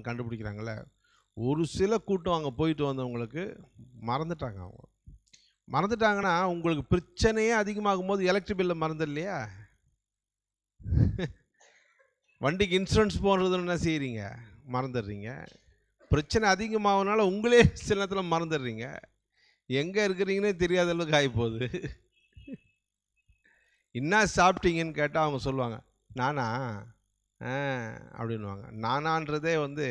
கண்டுபிடிக்கிறாங்கல்ல, ஒரு சில கூட்டம் அங்கே போயிட்டு வந்தவங்களுக்கு மறந்துட்டாங்க. அவங்க மறந்துட்டாங்கன்னா உங்களுக்கு பிரச்சனையே அதிகமாகும் போது எலக்ட்ரிக் பில்லை மறந்து இல்லையா? வண்டிக்கு இன்சூரன்ஸ் போடுறதுன்னு என்ன செய்கிறீங்க? மறந்துடுறீங்க. பிரச்சனை அதிகமாகனால உங்களே சில நேரத்தில் மறந்துடுறீங்க. எங்கே இருக்கிறீங்கன்னே தெரியாத அளவுக்கு ஆகி போகுது. என்ன சாப்பிட்டீங்கன்னு கேட்டால் அவங்க சொல்லுவாங்க நானா அப்படின்வாங்க. நானான்றதே வந்து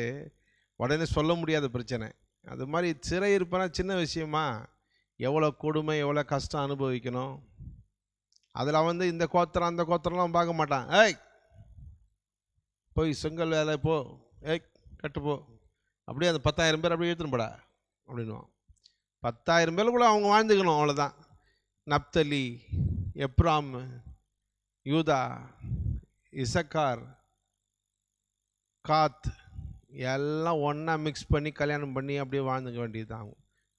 உடனே சொல்ல முடியாத பிரச்சனை. அது மாதிரி சிறை இருப்பேன்னா சின்ன விஷயமா? எவ்வளோ கொடுமை, எவ்வளோ கஷ்டம் அனுபவிக்கணும். அதில் வந்து இந்த கோத்திரம் அந்த கோத்திரம்லாம் பார்க்க மாட்டான். ஏய் போய் செங்கல் வேலை போ, ஏய் கட்டு போ, அப்படியே அந்த 10,000 பேர் அப்படியே எடுத்துன்னு போடா அப்படின்வான். 10,000 பேருக்குள்ள அவங்க வாழ்ந்துக்கணும், அவ்வளோதான். நப்தலி, எப்ராம், யூதா, இசக்கார், காத் எல்லாம் ஒன்றா மிக்ஸ் பண்ணி கல்யாணம் பண்ணி அப்படியே வாழ்ந்துக்க வேண்டியது தான்.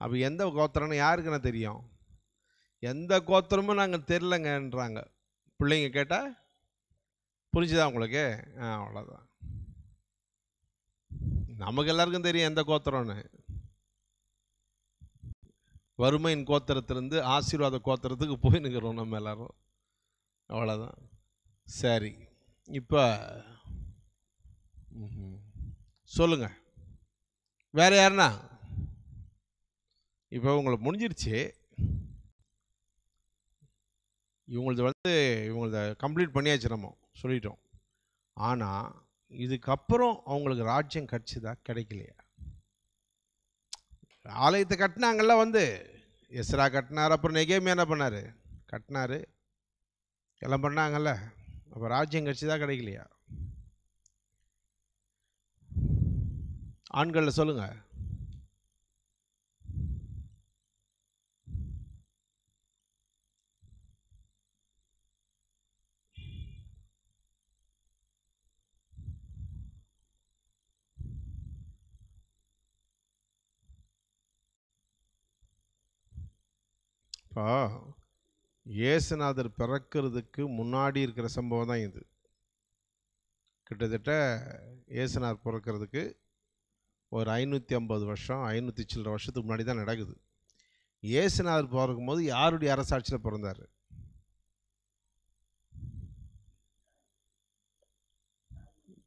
அப்போ எந்த கோத்திரம்னு யாருக்குன்னா தெரியும்? எந்த கோத்திரமும் நாங்கள் தெரிலங்கன்றாங்க. பிள்ளைங்க கேட்டால் புரிஞ்சுதா உங்களுக்கு? அவ்வளோதான். நமக்கு எல்லாருக்கும் தெரியும் எந்த கோத்திரம்னு. வறுமையின் கோத்திரத்திலிருந்து ஆசீர்வாத கோத்திரத்துக்கு போய் நிற்கிறோம் நம்ம எல்லாரும், அவ்வளோதான். சரி, இப்போ சொல்லுங்க, வேற யாருன்னா? இப்போ உங்களுக்கு முடிஞ்சிருச்சு. இவங்களது கம்ப்ளீட் பண்ணியாச்சு, நம்ம சொல்லிட்டோம். ஆனால் இதுக்கப்புறம் அவங்களுக்கு ராஜ்யம் கிடச்சிதா கிடைக்கலையா? ஆலயத்தை கட்டினாங்கல்ல, வந்து எஸ்ரா கட்டினார், அப்புறம் நெகேமியா என்ன பண்ணார்? கட்டினார், எல்லாம் பண்ணாங்கல்ல. அப்போ ராஜ்யம் கிடச்சிதா கிடைக்கலையா? ஆண்களில் சொல்லுங்க. இப்போ இயேசுநாதர் பிறக்கிறதுக்கு முன்னாடி இருக்கிற சம்பவம் தான் இது. கிட்டத்தட்ட இயேசுநாதர் பிறக்கிறதுக்கு ஒரு 550 வருஷம், 500 சில்லற வருஷத்துக்கு முன்னாடி தான் நடக்குது. இயேசுநாதர் பிறக்கும்போது யாருடைய அரசாட்சியில் பிறந்தார்?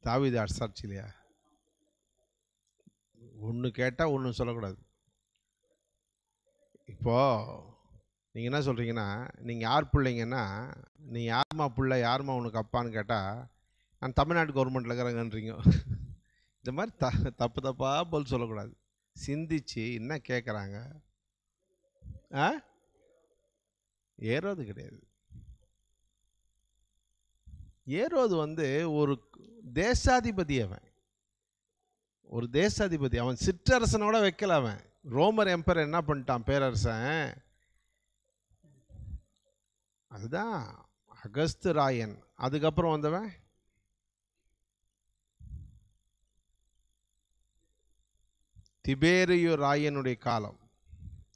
தாவீது அரசாட்சியிலையா? ஒன்று கேட்டால் ஒன்று சொல்லக்கூடாது. இப்போது நீங்கள் என்ன சொல்கிறீங்கன்னா, நீங்கள் யார் பிள்ளைங்கன்னா, நீ யாருமா பிள்ளை, யாருமா உனக்கு அப்பான்னு கேட்டால் நான் தமிழ்நாடு கவர்மெண்ட்டில் இருக்கிறேங்கன்றீங்க. இந்த மாதிரி தப்பு தப்பாக பதில் சொல்லக்கூடாது. சிந்திச்சு என்ன கேட்குறாங்க? ஏரோது கிடையாது. ஏரோது வந்து ஒரு தேசாதிபதி. அவன் ஒரு தேசாதிபதி. அவன் சிற்றரசனோட வைக்கல. அவன் ரோமர் எம்பர் என்ன பண்ணிட்டான், பேரரசன். அதுதான் அகஸ்து ராயன். அதுக்கப்புறம் வந்தவன் திபேரியு ராயனுடைய காலம்.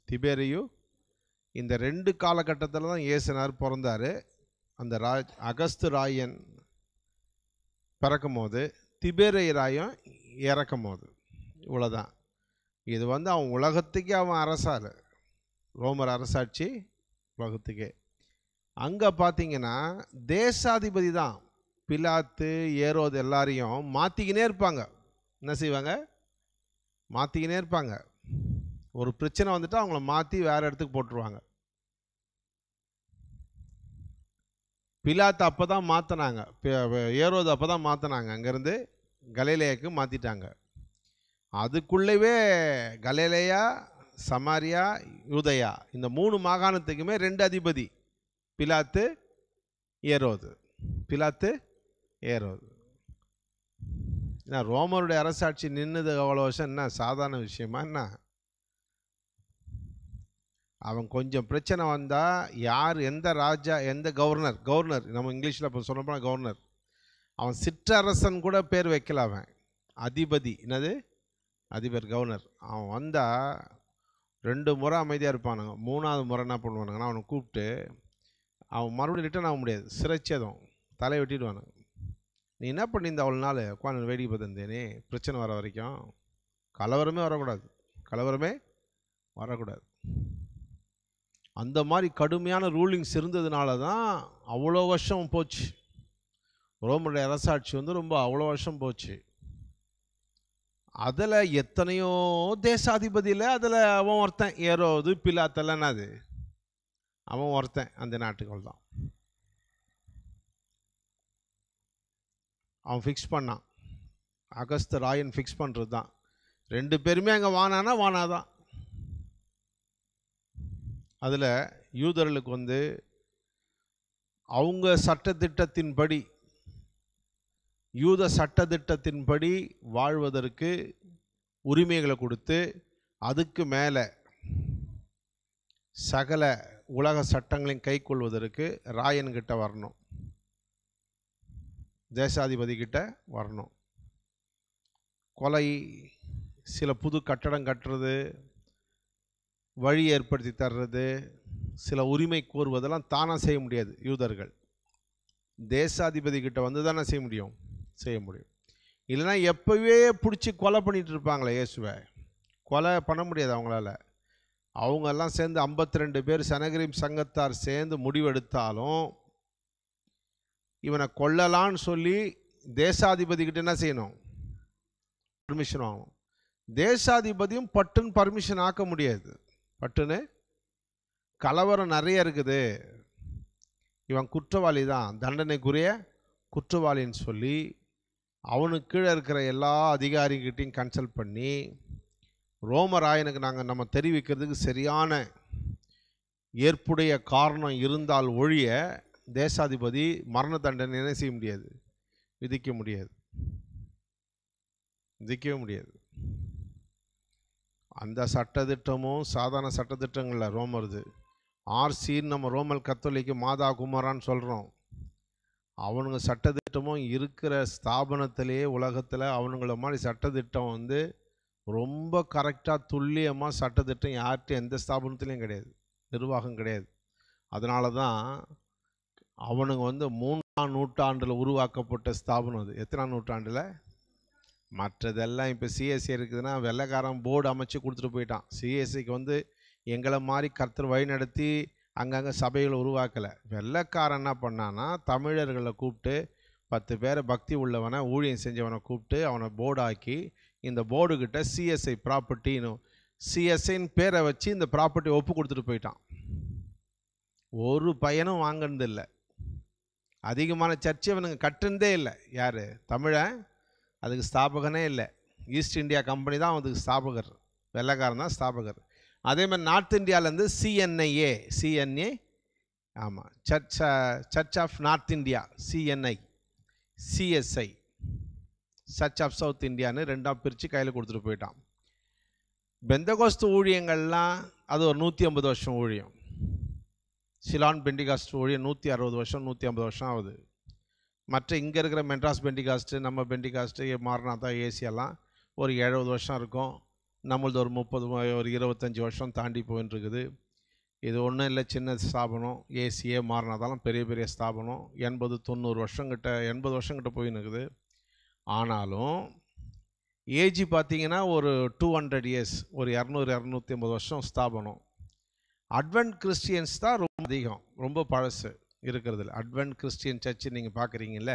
திபேரியு, இந்த 2 காலகட்டத்தில் தான் இயேசுநாதர் பிறந்தார். அந்த அகஸ்து ராயன் பிறக்கும் போது, திபேரிய ராயன் இறக்கும் போது, இவ்வளோதான். இது வந்து அவன் உலகத்துக்கே அவன் அரசாள், ரோமர் அரசாட்சி உலகத்துக்கே. அங்கே பார்த்தீங்கன்னா தேசாதிபதி தான். பிலாத்து, ஏரோது எல்லாரையும் மாற்றிக்கினே இருப்பாங்க. என்ன செய்வாங்க? மாற்றிக்கினே இருப்பாங்க. ஒரு பிரச்சனை வந்துட்டு அவங்கள மாற்றி வேறு இடத்துக்கு போட்டுருவாங்க. பிலாத்து அப்போ தான் மாற்றினாங்க, ஏரோது அப்போ தான் மாற்றினாங்க. அங்கேருந்து கலிலேயாவுக்கு மாற்றிட்டாங்க. அதுக்குள்ளவே கலிலேயா, சமாரியா, யூதயா, இந்த 3 மாகாணத்துக்குமே 2 அதிபதி, பிலாத்து, ஏரோது. பிலாத்து, ஏரோது. ஏன்னா ரோமருடைய அரசாட்சி நின்றுது அவ்வளோ வருஷம் என்ன சாதாரண விஷயமா என்ன? அவன் கொஞ்சம் பிரச்சனை வந்தால் யார், எந்த ராஜா, எந்த கவர்னர் நம்ம இங்கிலீஷில் இப்போ சொல்லப்போனால் கவர்னர், அவன் சிற்றரசன் கூட பேர் வைக்கல. அவன் அதிபதி. என்னது அதிபர், கவர்னர். அவன் வந்தால் 2 முறை அமைதியாக இருப்பானுங்க. 3ஆவது முறை என்ன பண்ணுவானுங்கன்னா அவனை கூப்பிட்டு அவன் மறுபடியும் ரிட்டர்ன் ஆக முடியாது, சிறைச்சேதம், தலை வெட்டிடுவானுங்க. நீ என்ன பண்ணியிருந்த அவ்வளோ நாள் உட்காந்து வேடிக்கை பார்த்துருந்தேனே, பிரச்சனை வர வரைக்கும். கலவரமே வரக்கூடாது, கலவரமே வரக்கூடாது. அந்த மாதிரி கடுமையான ரூலிங்ஸ் இருந்ததுனால தான் அவ்வளோ வருஷம் போச்சு. ரோமனுடைய அரசாட்சி வந்து ரொம்ப அவ்வளோ வருஷம் போச்சு. அதில் எத்தனையோ தேசாதிபதியில் அதில் அவன் ஒருத்தன், ஏரோது பிலாத்தெல்லாம் அது அவன் ஒருத்தன் அந்த நாட்டுகள் தான். அவன் ஃபிக்ஸ் பண்ணான், அகஸ்த ராயன் ஃபிக்ஸ் பண்ணுறது தான். 2 பேருமே அங்கே வானானா வானாதான். அதில் யூதர்களுக்கு வந்து அவங்க சட்டத்திட்டத்தின்படி, யூத சட்டத்திட்டத்தின்படி வாழ்வதற்கு உரிமைகளை கொடுத்து, அதுக்கு மேலே சகல உலக சட்டங்களையும் கை கொள்வதற்கு ராயன்கிட்ட வரணும், தேசாதிபதி கிட்ட வரணும். கொலை, சில புது கட்டடம் கட்டுறது, வழி ஏற்படுத்தி தர்றது, சில உரிமை கோருவதெல்லாம் தானாக செய்ய முடியாது. யூதர்கள் தேசாதிபதி கிட்ட வந்து தானே செய்ய முடியும். இல்லைன்னா எப்போவே பிடிச்சி கொலை பண்ணிட்டு இருப்பாங்களே இயேசுவை, கொலை பண்ண முடியாது அவங்களால. அவங்கெல்லாம் சேர்ந்து 52 பேர் சனகரிம் சங்கத்தார் சேர்ந்து முடிவெடுத்தாலும் இவனை கொல்லலான்னு சொல்லி தேசாதிபதி கிட்ட என்ன செய்யணும், பர்மிஷன் ஆகணும். தேசாதிபதியும் பட்டுன்னு பர்மிஷன் ஆக்க முடியாது. பட்டுன்னு கலவரம் நிறைய இருக்குது, இவன் குற்றவாளி தான், தண்டனைக்குரிய குற்றவாளின்னு சொல்லி அவனுக்கு கீழே இருக்கிற எல்லா அதிகாரிகிட்டையும் கன்சல்ட் பண்ணி ரோமராயனுக்கு நம்ம தெரிவிக்கிறதுக்கு சரியான ஏற்புடைய காரணம் இருந்தால் ஒழிய தேசாதிபதி மரண தண்டனை என்ன செய்ய முடியாது, விதிக்கவே முடியாது. அந்த சட்டத்திட்டமும் சாதாரண சட்டத்திட்டங்களில் ரோமருது. ஆர்சின்னு நம்ம ரோமல் கத்தோலிக்கு மாதா குமாரான்னு சொல்கிறோம். அவனுங்க சட்டத்திட்டமும் இருக்கிற ஸ்தாபனத்திலேயே உலகத்தில் அவனுங்கள மாதிரி சட்டத்திட்டம் வந்து ரொம்ப கரெக்டாக துல்லியமாக சட்டத்திட்டம் யார்கிட்டையும் எந்த ஸ்தாபனத்துலேயும் கிடையாது, நிர்வாகம் கிடையாது. அதனால தான் அவனுங்க வந்து 3ஆம் நூற்றாண்டில் உருவாக்கப்பட்ட ஸ்தாபனம் அது. எத்தனாம் நூற்றாண்டில்? மற்றதெல்லாம் இப்போ சிஎஸ்சி இருக்குதுன்னா வெள்ளைக்காரன் போர்டு அமைச்சு கொடுத்துட்டு போயிட்டான். சிஎஸ்சிக்கு வந்து எங்களை மாதிரி கர்த்தர் வழி நடத்தி அங்கங்கே சபைகளை உருவாக்கலை. வெள்ளைக்காரன் என்ன பண்ணான்னா தமிழர்களை கூப்பிட்டு 10 பேரை பக்தி உள்ளவனை ஊழியம் செஞ்சவனை கூப்பிட்டு அவனை போர்டாக்கி இந்த போர்டுக்கிட்ட சிஎஸ்ஐ ப்ராப்பர்ட்டின்னு சிஎஸ்ஐன்னு பேரை வச்சு இந்த ப்ராப்பர்ட்டி ஒப்பு கொடுத்துட்டு போயிட்டான். ஒரு பையனும் வாங்கினது இல்லை. அதிகமான சர்ச்சை அவனுங்க கட்டுனதே இல்லை. யார்? தமிழன். அதுக்கு ஸ்தாபகனே இல்லை. ஈஸ்ட் இந்தியா கம்பெனி தான் அதுக்கு ஸ்தாபகர், வெள்ளைக்காரன் தான் ஸ்தாபகர். அதே மாதிரி நார்த் இந்தியாவிலேருந்து சிஎன்ஏ ஆமாம், church of north India C N I, C S I church of south இந்தியான்னு 2ஆக பிரித்து கையில் கொடுத்துட்டு போயிட்டான். பெந்தகோஸ்து ஊழியங்கள்லாம் அது ஒரு 150 வருஷம் ஊழியம். சிலான் பெண்டிகாஸ்ட் ஊழியம் 160 வருஷம் 150 வருஷம் ஆகுது. மற்ற இங்கே இருக்கிற மெட்ராஸ் பெண்டிகாஸ்ட்டு, நம்ம பெண்டிகாஸ்ட்டு, மாரநாதா, ஏசியெல்லாம் ஒரு 70 வருஷம் இருக்கும். நம்மளது ஒரு 25 வருஷம் தாண்டி போயின்னு இருக்குது. இது ஒன்றும் இல்லை, சின்ன ஸ்தாபனம். ஏசிஏ, மாரநாதாலாம் பெரிய பெரிய ஸ்தாபனம். 80-90 வருஷங்கிட்ட 80 வருஷங்கிட்ட போயின்னு இருக்குது. ஆனாலும் ஏஜ் பார்த்திங்கன்னா ஒரு 200 இயர்ஸ், ஒரு 200-250 வருஷம் ஸ்தாபனம். அட்வென்ட் கிறிஸ்டியன்ஸ் தான் ரொம்ப அதிகம், ரொம்ப பழசு இருக்கிறதுல. அட்வென்ட் கிறிஸ்டியன் சர்ச்சு நீங்கள் பார்க்குறீங்கல்ல,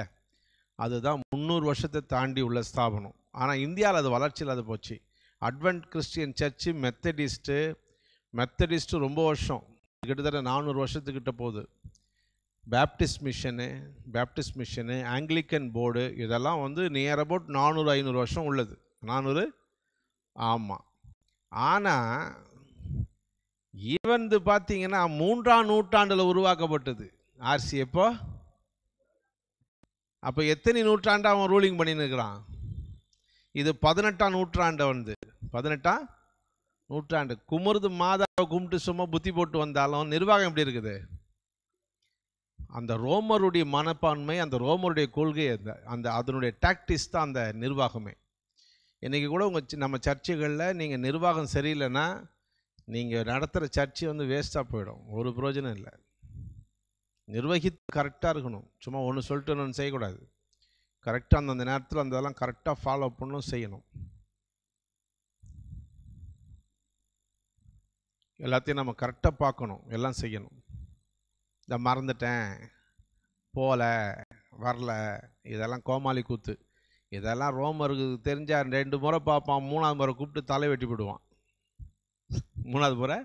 அதுதான் 300 வருஷத்தை தாண்டி உள்ள ஸ்தாபனம். ஆனால் இந்தியாவில் அது வளர்ச்சி இல்லாத போச்சு. அட்வென்ட் கிறிஸ்டியன் சர்ச்சு மெத்தடிஸ்ட்டு ரொம்ப வருஷம், கிட்டத்தட்ட 400 வருஷத்துக்கிட்ட போகுது. பேப்டிஸ்ட் மிஷனு, ஆங்கிலிக்கன் போர்டு, இதெல்லாம் வந்து நியர் அபவுட் 400-500 வருஷம் உள்ளது. 400 ஆமாம். ஆனால் இவன் பார்த்தீங்கன்னா 3ஆம் நூற்றாண்டில் உருவாக்கப்பட்டது ஆர்சி. அப்போ எத்தனை நூற்றாண்டு அவன் ரூலிங் பண்ணின்னு இருக்கிறான்? இது 18ஆம் நூற்றாண்டு வந்து 18ஆம் நூற்றாண்டு. குமருது மாதாவை கும்பிட்டு சும்மா புத்தி போட்டு வந்தாலும் நிர்வாகம் எப்படி இருக்குது? அந்த ரோமருடைய மனப்பான்மை, அந்த ரோமருடைய கொள்கை, அதனுடைய டாக்டிஸ் தான் அந்த நிர்வாகமே. இன்றைக்கி கூட நம்ம சர்ச்சுகளில் நீங்கள் நிர்வாகம் சரியில்லைன்னா நீங்கள் நடத்துகிற சர்ச்சை வந்து வேஸ்ட்டாக போயிடும், ஒரு பிரயோஜனம் இல்லை. நிர்வகித்து கரெக்டாக இருக்கணும். சும்மா ஒன்று சொல்லிட்டு ஒன்று செய்யக்கூடாது. கரெக்டாக அந்தந்த நேரத்தில் அந்த இதெல்லாம் கரெக்டாக ஃபாலோ பண்ணணும், செய்யணும். எல்லாத்தையும் நம்ம கரெக்டாக பார்க்கணும், எல்லாம் செய்யணும். இந்த மறந்துட்டேன், போகல, வரல, இதெல்லாம் கோமாளி கூத்து. இதெல்லாம் ரோமருக்கு தெரிஞ்சால் 2 முறை பார்ப்பான், 3ஆவது முறை கூப்பிட்டு தலை வெட்டி விடுவான். 3ஆவது முறை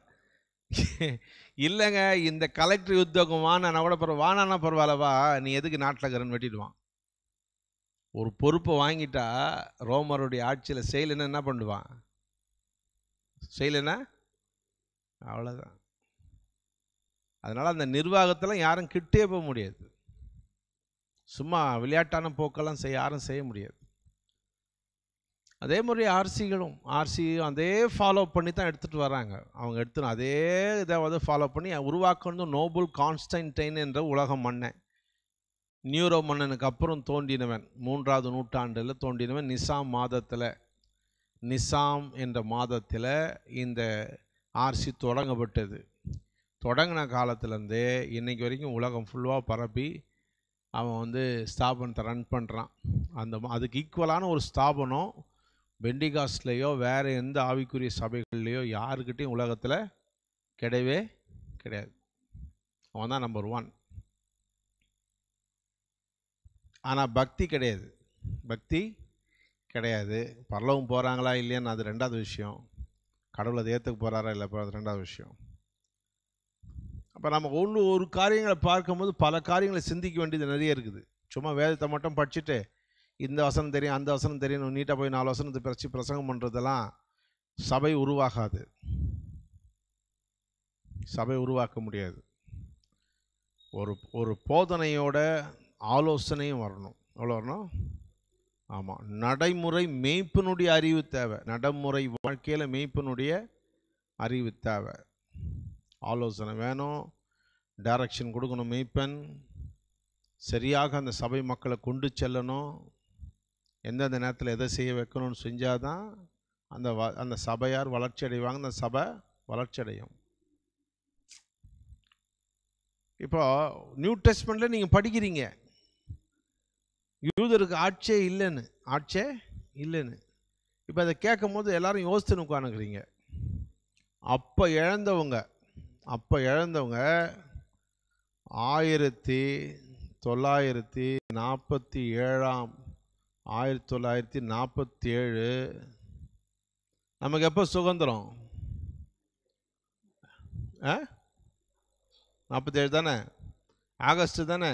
இல்லைங்க, இந்த கலெக்டர் உத்தியோகம் வானா கூட வானானா பரவாயில்லவா, நீ எதுக்கு நாட்டில் இருக்கிறன்னு வெட்டிடுவான். ஒரு பொறுப்பை வாங்கிட்டா ரோமருடைய ஆட்சியில் செய்யலைன்னா என்ன பண்ணுவான்? செய்யலைன்னா அவ்வளோதான். அதனால் அந்த நிர்வாகத்தில் யாரும் கிட்டே போக முடியாது. சும்மா விளையாட்டான போக்கெல்லாம் யாரும் செய்ய முடியாது. அதே மாதிரி ஆர்சியும் அதே ஃபாலோ பண்ணி தான் எடுத்துகிட்டு வராங்க. அவங்க எடுத்துன்னு அதே இதை ஃபாலோ பண்ணி உருவாக்கணும். நோபல் கான்ஸ்டன்டைன் என்ற உலக மன்னன், நியூரோ மன்னனுக்கு அப்புறம் தோன்றினவன், 3ஆவது நூற்றாண்டில் தோன்றினவன். நிசாம் என்ற மாதத்தில் இந்த ஆர்சி தொடங்கப்பட்டது. தொடங்கின காலத்துலேருந்தே இன்றைக்கு வரைக்கும் உலகம் ஃபுல்லாக பரப்பி அவன் ஸ்தாபனத்தை ரன் பண்ணுறான். அதுக்கு ஈக்குவலான ஒரு ஸ்தாபனம் பெண்டிகாஸ்ட்லேயோ வேறு எந்த ஆவிக்குரிய சபைகள்லையோ யாருக்கிட்டையும் உலகத்தில் கிடையவே கிடையாது. அவன் தான் நம்பர் 1. ஆனால் பக்தி கிடையாது. பரலோகம் போகிறாங்களா இல்லையான்னு அது 2வது விஷயம். கடவுளை அதை ஏற்றுக்க போகிறாரா இல்லை அது 2வது விஷயம். அப்போ நம்ம ஒரு காரியங்களை பார்க்கும்போது பல காரியங்களை சிந்திக்க வேண்டியது நிறைய இருக்குது. சும்மா வேதத்தை மட்டும் படிச்சுட்டு இந்த வசனம் தெரியும் அந்த வசனம் தெரியும் நீட்டாக போய் 4 வசனத்தை பிரித்து பிரசங்கம் பண்ணுறதெல்லாம் சபை உருவாகாது. சபை உருவாக்க முடியாது. ஒரு போதனையோட ஆலோசனையும் வரணும். எவ்வளோ வரணும்? ஆமாம், நடைமுறை மெய்ப்பினுடைய அறிவு தேவை. நடைமுறை வாழ்க்கையில் மெய்ப்பினுடைய அறிவு தேவை. ஆலோசனை வேணும், டைரக்ஷன் கொடுக்கணும். மெய்ப்பன் சரியாக அந்த சபை மக்களை கொண்டு செல்லணும். எந்தெந்த நேரத்தில் எதை செய்ய வைக்கணும்னு செஞ்சால் தான் அந்த சபையார் வளர்ச்சி அடைவாங்க, அந்த சபை வளர்ச்சி அடையும். இப்போ நியூ டெஸ்ட்மெண்ட்டில் நீங்கள் படிக்கிறீங்க, யூதருக்கு ஆட்சியே இல்லைன்னு. இப்போ அதை கேட்கும் போது எல்லாரும் யோசித்து உட்காந்துக்கிறீங்க. அப்போ இழந்தவங்க 1947 நமக்கு எப்போ சுதந்திரம்? 47 தானே? ஆகஸ்ட் தானே?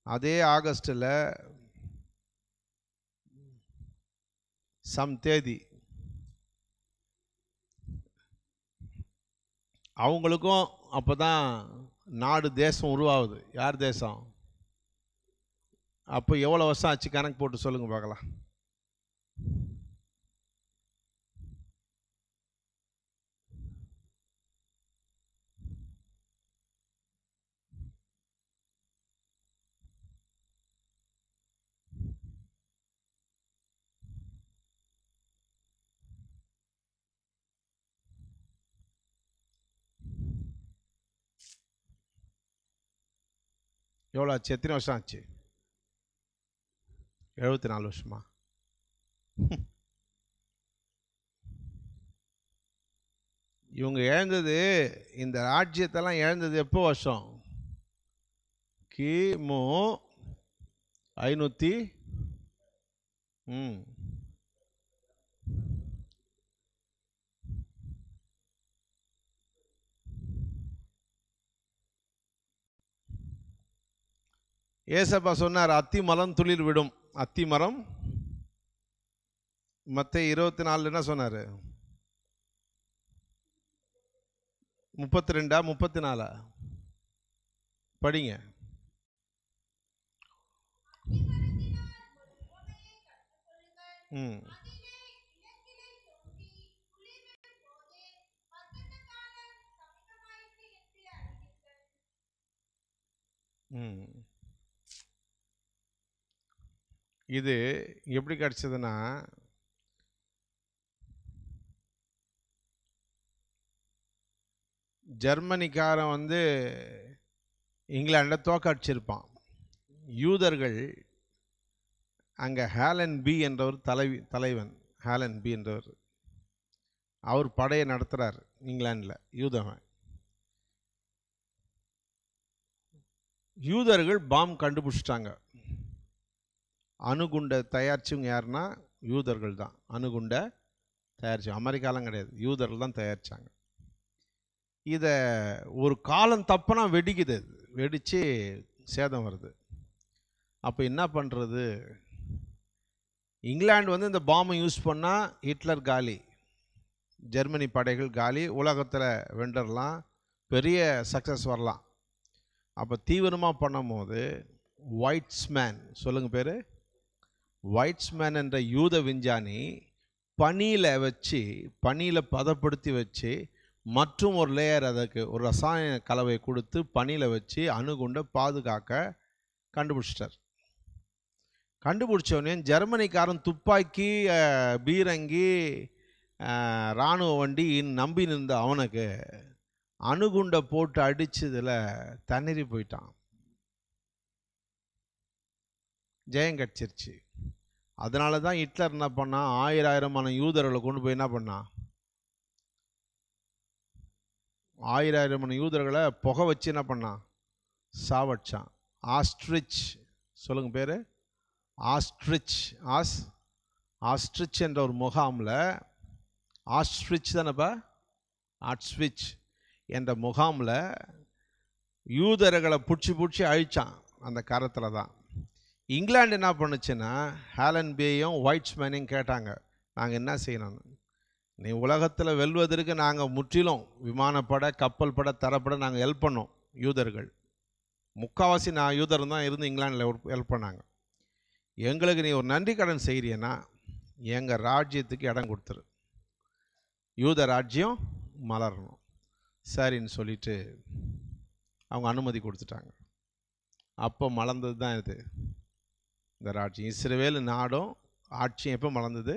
அதே ஆகஸ்டில் தேதி அவங்களுக்கும் அப்போ தான் நாடு தேசம் உருவாகுது. யார் தேசம்? அப்போ எவ்வளோ வருஷம் ஆச்சு கணக்கு போட்டு சொல்லுங்கள் பார்க்கலாம். எவ்வளோ ஆச்சு? எத்தனை வருஷம் ஆச்சு? 74 வருஷமா? இவங்க இழந்தது, இந்த ராஜ்யத்தெல்லாம் இழந்தது எப்போ வருஷம்? கிமு 500 ஏசப்பா சொன்னார், அத்தி மரம் துளிர் விடும். அத்தி மரம் மத்தேயு 24 என்ன சொன்னார்? 32 34 படிங்க. இது எப்படி கிடைச்சதுன்னா, ஜெர்மனிக்காரன் இங்கிலாண்டை தோக்கடிச்சிருப்பான். யூதர்கள் அங்கே ஹேலன் பி என்றவர் தலைவன். ஹேலன் பி என்றவர் அவர் படையை நடத்துகிறார் இங்கிலாண்டில். யூதர்கள் பாம் கண்டுபிடிச்சிட்டாங்க. அணுகுண்டை தயாரிச்சவங்க யாருன்னா யூதர்கள் தான். அணுகுண்டை தயாரிச்சாங்க. அமெரிக்காலாம் கிடையாது, யூதர்கள் தான் தயாரித்தாங்க. இதை ஒரு காலம் தப்புனா வெடிக்குது, வெடித்து சேதம் வருது. அப்போ என்ன பண்ணுறது? இங்கிலாந்து வந்து இந்த பாம்பை யூஸ் பண்ணால் ஹிட்லர் காலி, ஜெர்மனி படைகள் காலி, உலகத்தில் வென்றரலாம், பெரிய சக்ஸஸ் வரலாம். அப்போ தீவிரமாக பண்ணும் போது வைட்ஸ்மேன், சொல்லுங்கள் பேர், வைட்ஸ்மேன் என்ற யூத விஞ்ஞானி பனியில் பதப்படுத்தி வச்சு மற்றும் ஒரு லேயர், அதுக்கு ஒரு ரசாயன கலவை கொடுத்து பனியில் வச்சு அணுகுண்டை பாதுகாக்க கண்டுபிடிச்சிட்டார். கண்டுபிடிச்சோடனே ஜெர்மனிக்காரன் துப்பாக்கி, பீரங்கி, இராணுவ வண்டி நம்பி நின்ற அவனுக்கு அணுகுண்டை போட்டு அடிச்சதில் தண்ணீரி போயிட்டான். ஜெயம் கிடச்சிருச்சு. அதனால தான் ஹிட்லர் என்ன பண்ணான், ஆயிரமான யூதர்களை கொண்டு போய் என்ன பண்ணான், ஆயிரமான யூதர்களை புகை வச்சு என்ன பண்ணான், சாவடிச்சான். ஆஸ்ட்ரிச், சொல்லுங்க பேர், ஆஸ்ட்ரிச் என்ற ஒரு முகாமில், ஆஸ்ட்ரிச் தானேப்பா, ஆஸ்ட்ரிச் என்ற முகாமில் யூதர்களை பிடிச்சி அழிச்சான். அந்த காலத்தில் தான் இங்கிலாந்து என்ன பண்ணுச்சுன்னா, ஹேலன் பேயும் வைட்ஸ்மேனையும் கேட்டாங்க, நாங்கள் என்ன செய்யணும், நீ உலகத்தில் வெல்வதற்கு நாங்கள் முற்றிலும் விமானப்படை, கப்பல் படை, தரப்பட நாங்கள் ஹெல்ப் பண்ணோம். யூதர்கள் முக்கால்வாசி யூதர் தான் இருந்து இங்கிலாண்டில் ஹெல்ப் பண்ணாங்க. எங்களுக்கு நீ ஒரு நன்றி கடன் செய்கிறியன்னா எங்கள் ராஜ்யத்துக்கு இடம் கொடுத்துரு, யூத ராஜ்யம் மலரணும். சரின்னு சொல்லிட்டு அவங்க அனுமதி கொடுத்துட்டாங்க. அப்போ மலர்ந்தது தான் இது, இந்த ராஜ்யம். இஸ்ரவேல் நாடும் ஆட்சியும் எப்போ மலர்ந்தது?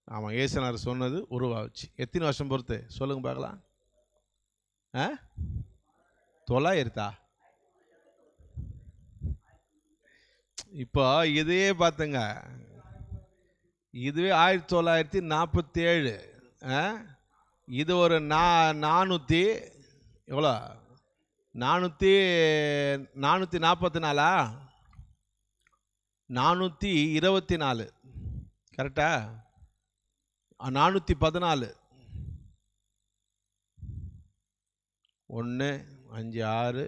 ஆமாம், ஏசுநாதர் சொன்னது உருவாச்சு. எத்தனை வருஷம் பொறுத்து சொல்லுங்க பார்க்கலாம்? 900. இப்போ இதே பார்த்துங்க, இதுவே 1947. இது ஒரு 400 எவ்வளோ, 444, 424, கரெக்டா? 414, 1 5 6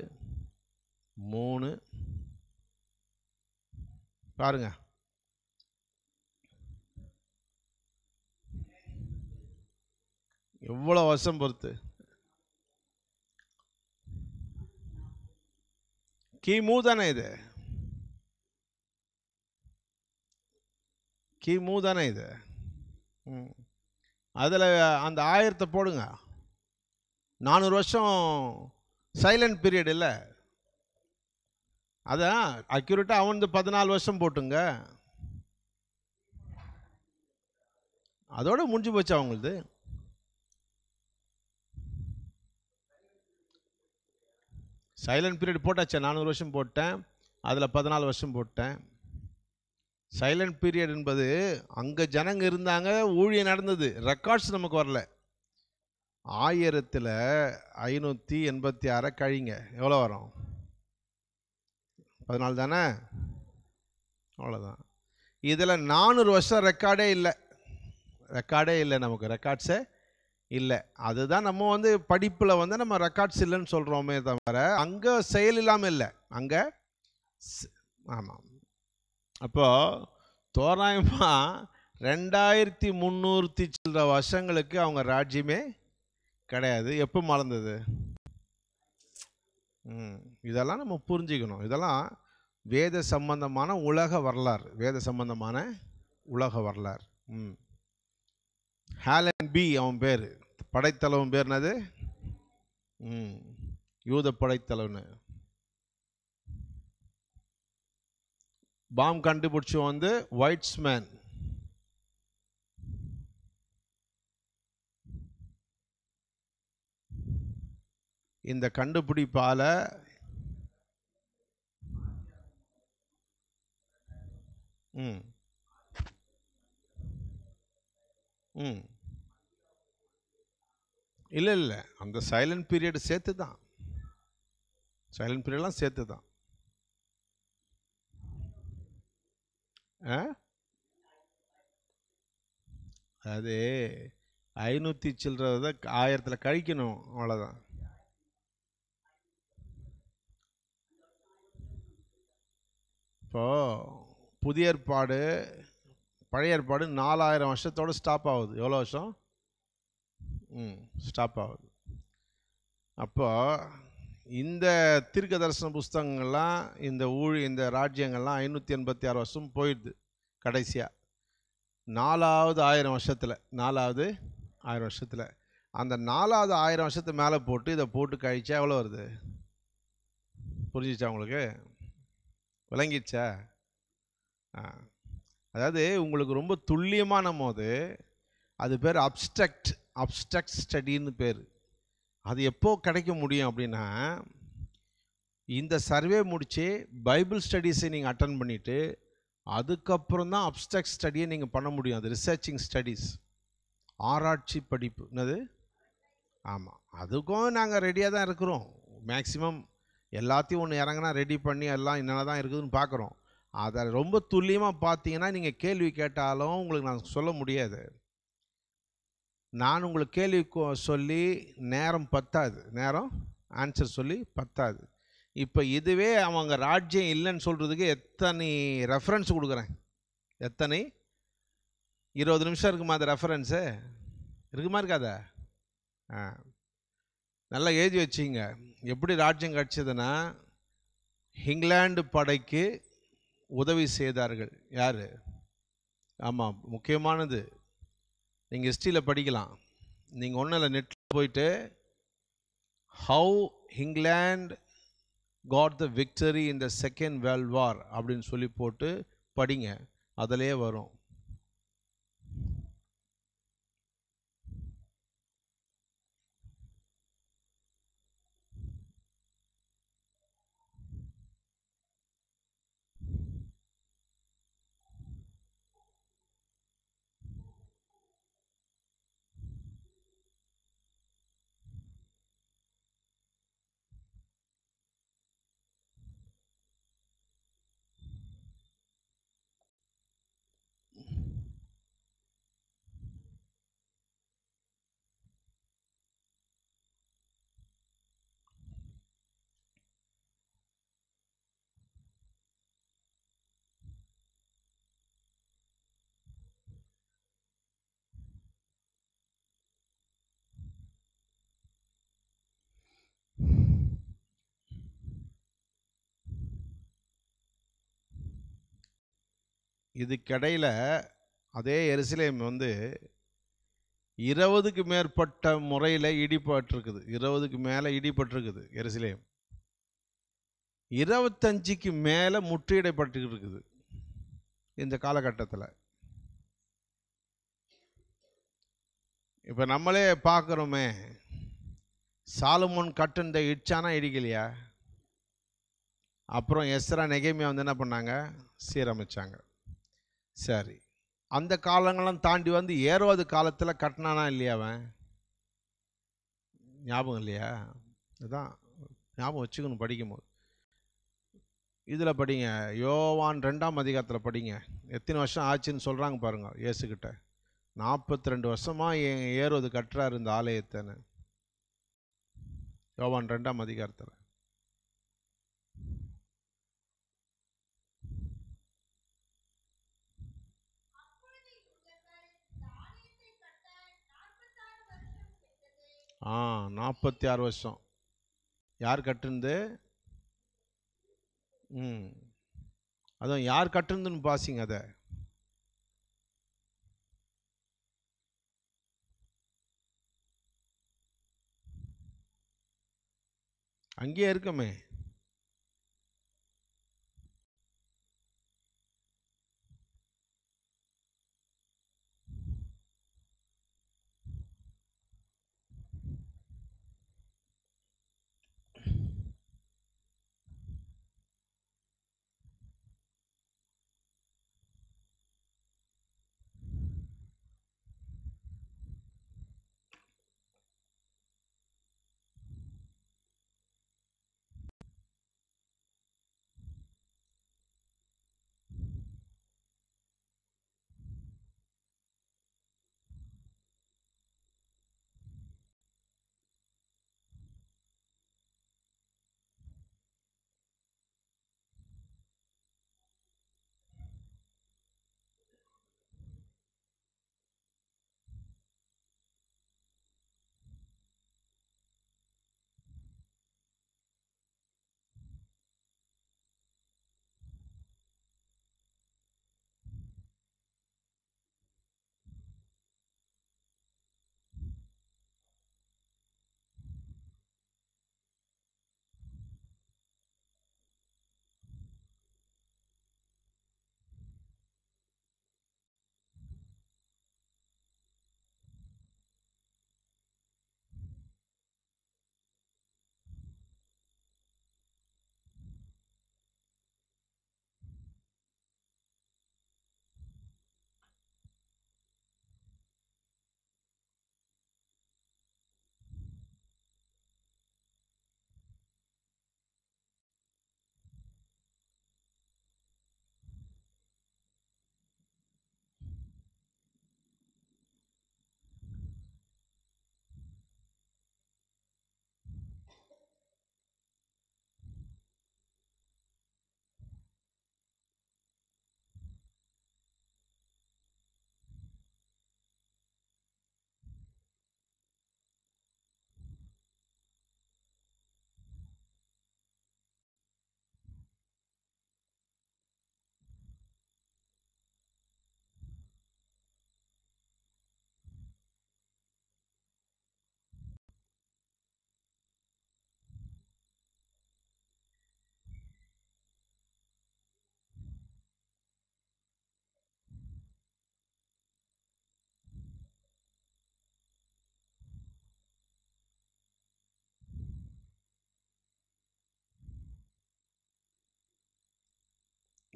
3, பாருங்க, எவ்வளோ வருஷம் பொறுத்து. கிமு தானே இது, கிமு தானே இது. அதில் அந்த 1000 போடுங்க, 400 வருஷம் சைலண்ட் பீரியட் இல்லை. அதான் அக்யூரேட்டாக அவன் 14 வருஷம் போட்டுங்க, அதோட முடிஞ்சு போச்சு அவங்களது. சைலண்ட் பீரியட் போட்டாச்சா, 400 வருஷம் போட்டேன், அதில் 14 வருஷம் போட்டேன். சைலண்ட் பீரியட் என்பது அங்கே ஜனங்க இருந்தாங்க, ஊழியம் நடந்தது, ரெக்கார்ட்ஸ் நமக்கு வரல. 1586 கழிங்க, எவ்வளோ வரும்? 14 தானே, அவ்வளோதான். இதில் 400 வருஷம் ரெக்கார்டே இல்லை, நமக்கு ரெக்கார்ட்ஸே இல்லை. அதுதான் நம்ம வந்து படிப்பில் வந்து நம்ம ரெக்கார்ட்ஸ் இல்லைன்னு சொல்கிறோமே தவிர அங்கே செயல் இல்லாமல் இல்லை அங்கே. ஆமாம். அப்போது தோராயமாக 2300 சில்லற வருஷங்களுக்கு அவங்க ராஜ்யமே கிடையாது. எப்போ மறந்தது? இதெல்லாம் நம்ம புரிஞ்சுக்கணும். இதெல்லாம் வேத சம்பந்தமான உலக வரலாறு, உலக வரலாறு. ஹேலன் பி அவன் பேர், படைத்தலைவன் பேர் என்னது? யூத படைத்தலைவன். பாம் கண்டுபிடிச்சு வந்து வைட்ஸ்மேன். இந்த கண்டுபிடிப்பால ம் ம் இல்லை இல்லை, அந்த சைலண்ட் பீரியட் சேர்த்து தான், சைலண்ட் பீரியட்லாம் சேர்த்து தான். அது 500 சில்லறதை 1000 கழிக்கணும், அவ்வளோதான். இப்போ புதிய ஏற்பாடு பழைய ஏற்பாடு 4000 வருஷத்தோடு ஸ்டாப் ஆகுது. எவ்வளோ வருஷம்? ஸ்டாப் ஆகுது. அப்போ இந்த தீர்க்க தரிசன புஸ்தகங்கள்லாம், இந்த ராஜ்யங்கள்லாம் 586 வருஷம் போயிடுது கடைசியாக, 4வது 1000 வருஷத்தில், 4வது 1000 வருஷத்தில். அந்த 4வது 1000 வருஷத்து மேலே போட்டு இதை போட்டு கழிச்சா எவ்வளோ வருது? புரிஞ்சிச்சா உங்களுக்கு? விளங்கிச்சா? அதாவது உங்களுக்கு ரொம்ப துல்லியமான போது அது பேர் அப்ஸ்ட்ரக்ட் ஸ்டடின்னு பேர். அது எப்போ கிடைக்க முடியும் அப்படின்னா, இந்த சர்வே முடித்து பைபிள் ஸ்டடீஸை நீங்கள் அட்டன் பண்ணிவிட்டு அதுக்கப்புறம் தான் அப்ஸ்ட்ரக்ட் ஸ்டடியை நீங்கள் பண்ண முடியும். அது ரிசர்ச்சிங் ஸ்டடீஸ், ஆராய்ச்சி படிப்பு. என்னது? ஆமாம், அதுக்கும் நாங்கள் ரெடியாக தான் இருக்கிறோம். மேக்ஸிமம் எல்லாத்தையும் ஒன்று இறங்கினா ரெடி பண்ணி எல்லாம் என்னென்ன தான் இருக்குதுன்னு பார்க்குறோம். அதை ரொம்ப துல்லியமாக பார்த்தீங்கன்னா நீங்கள் கேள்வி கேட்டாலும் உங்களுக்கு நான் சொல்ல முடியாது. நான் உங்களுக்கு கேள்வி சொல்லி நேரம் பத்தாது, நேரம் ஆன்சர் சொல்லி பத்தாது. இப்போ இதுவே அவங்க ராஜ்யம் இல்லைன்னு சொல்கிறதுக்கு எத்தனை ரெஃபரன்ஸ் கொடுக்குறேன்? எத்தனை? 20 நிமிஷம் இருக்குமா அந்த ரெஃபரன்ஸு? இருக்குமா இருக்காதா? நல்லா எழுதி வச்சிங்க. எப்படி ராஜ்யம் கிடச்சதுன்னா, இங்கிலாந்து படைக்கு உதவி செய்தார்கள். யார்? ஆமாம், முக்கியமானது. நீங்கள் ஹிஸ்ட்ரியில் படிக்கலாம். நீங்கள் ஒன்றும் இல்லை, நெட்டில் போயிட்டு how England got the victory in the second world war அப்படின்னு சொல்லி போட்டு படிங்க, அதிலே வரும். இதுக்கிடையில் அதே எருசலேம் 20க்கு மேற்பட்ட முறையில் இடிபட்டிருக்குது. 20க்கு மேலே இடிபட்டிருக்குது எருசலேம். 25க்கு மேலே முற்றுகையிடப்பட்டு இருக்குது இந்த காலகட்டத்தில். இப்போ நம்மளே பார்க்குறோமே, சாலமோன் கட்டுண்ட இடிச்சானா இடிக்கலையா? அப்புறம் எஸ்ரா நெகேமியா என்ன பண்ணாங்க? சீரமைச்சாங்க. சரி, அந்த காலங்கள்லாம் தாண்டி ஏரோது காலத்தில் கட்டினானா இல்லையா? அவன் ஞாபகம் இல்லையா? இதுதான் ஞாபகம் வச்சுக்கணும் படிக்கும்போது. இதில் படிங்க, யோவான் 2ஆம் அதிகாரத்தில் படிங்க. எத்தனை வருஷம் ஆச்சுன்னு சொல்கிறாங்க பாருங்க இயேசுக்கிட்ட. 42 வருஷமாக ஏரோது கட்டுறாரு இந்த ஆலயத்தைன்னு. யோவான் 2ஆம் அதிகாரத்தில். ஆ 46 வருஷம். யார் கட்டுருந்து? அதான் யார் கட்டுருந்துன்னு பாசிங்க. அதை அங்கேயே இருக்குமே.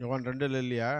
யோவான் 2 இல்லையா?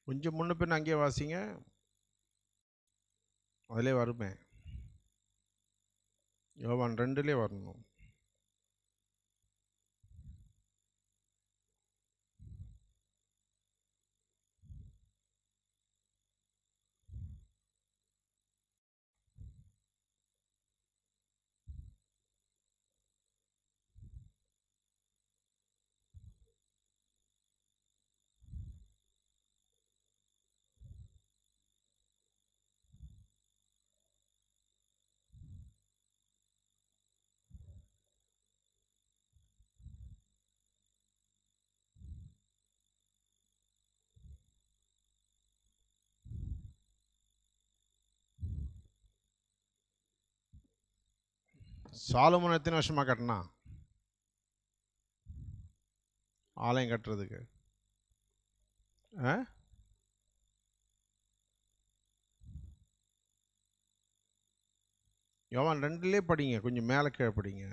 கொஞ்சம் முன்ன பின்ன அங்கேயே வாசிங்க, அதிலே வருமே. யோவான் 2 வரணும். சாலமோன் எத்தனை வருஷமா கட்டினா ஆலயம் கட்டுறதுக்கு? யோவான் 2 படிங்க, கொஞ்சம் மேலே கீழே படிங்க.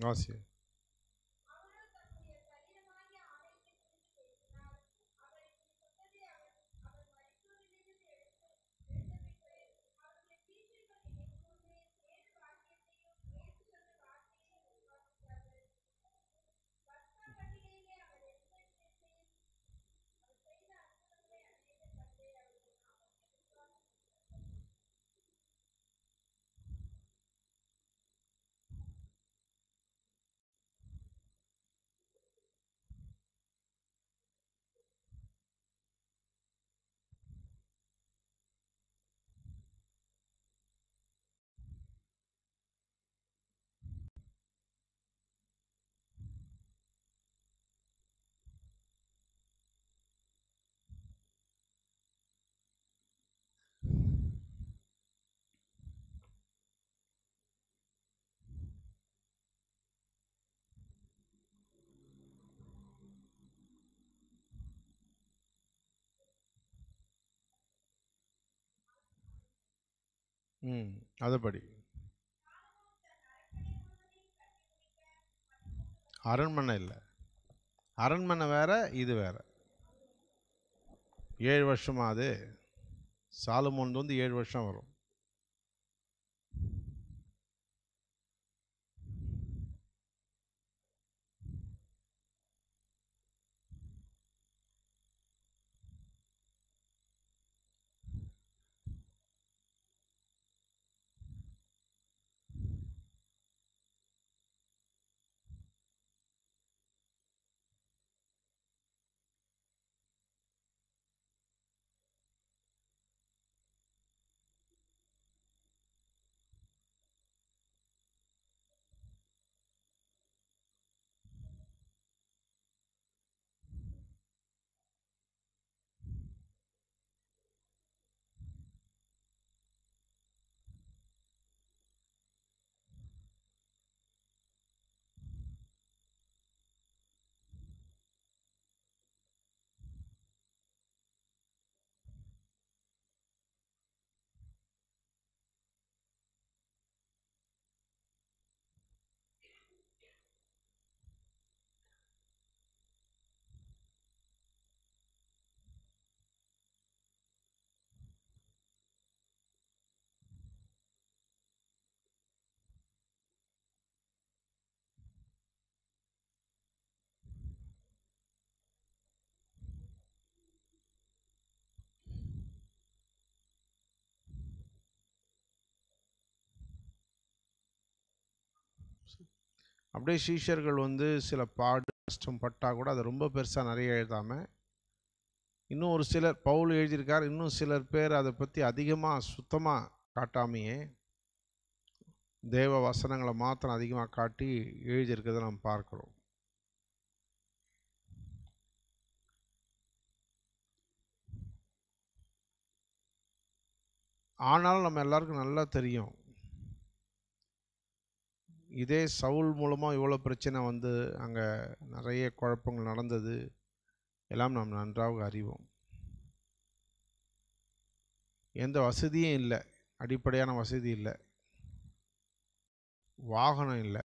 வாசி. அதுபடி அரண்மனை இல்லை, அரண்மனை வேற, இது வேற. 7 வருஷமா அது? சாலமோன் வந்து 7 வருஷம் வரும். அப்படியே சீஷர்கள் வந்து சில பாடு கஷ்டம் பட்டால் கூட அதை ரொம்ப பெருசாக நிறைய எழுதாமல், இன்னும் ஒரு சிலர் பவுல் எழுதியிருக்கார், இன்னும் சிலர் பேர் அதை பற்றி அதிகமாக சுத்தமாக காட்டாமையே தேவ வசனங்களை மாத்திரம் அதிகமாக காட்டி எழுதியிருக்கிறத நம்ம பார்க்குறோம். ஆனாலும் நம்ம எல்லாருக்கும் நல்லா தெரியும், இதே சவுல் மூலமாக இவ்வளோ பிரச்சனை வந்து அங்கே நிறைய குழப்பங்கள் நடந்தது எல்லாம் நாம் நன்றாக அறிவோம். எந்த வசதியும் இல்லை, அடிப்படையான வசதி இல்லை, வாகனம் இல்லை,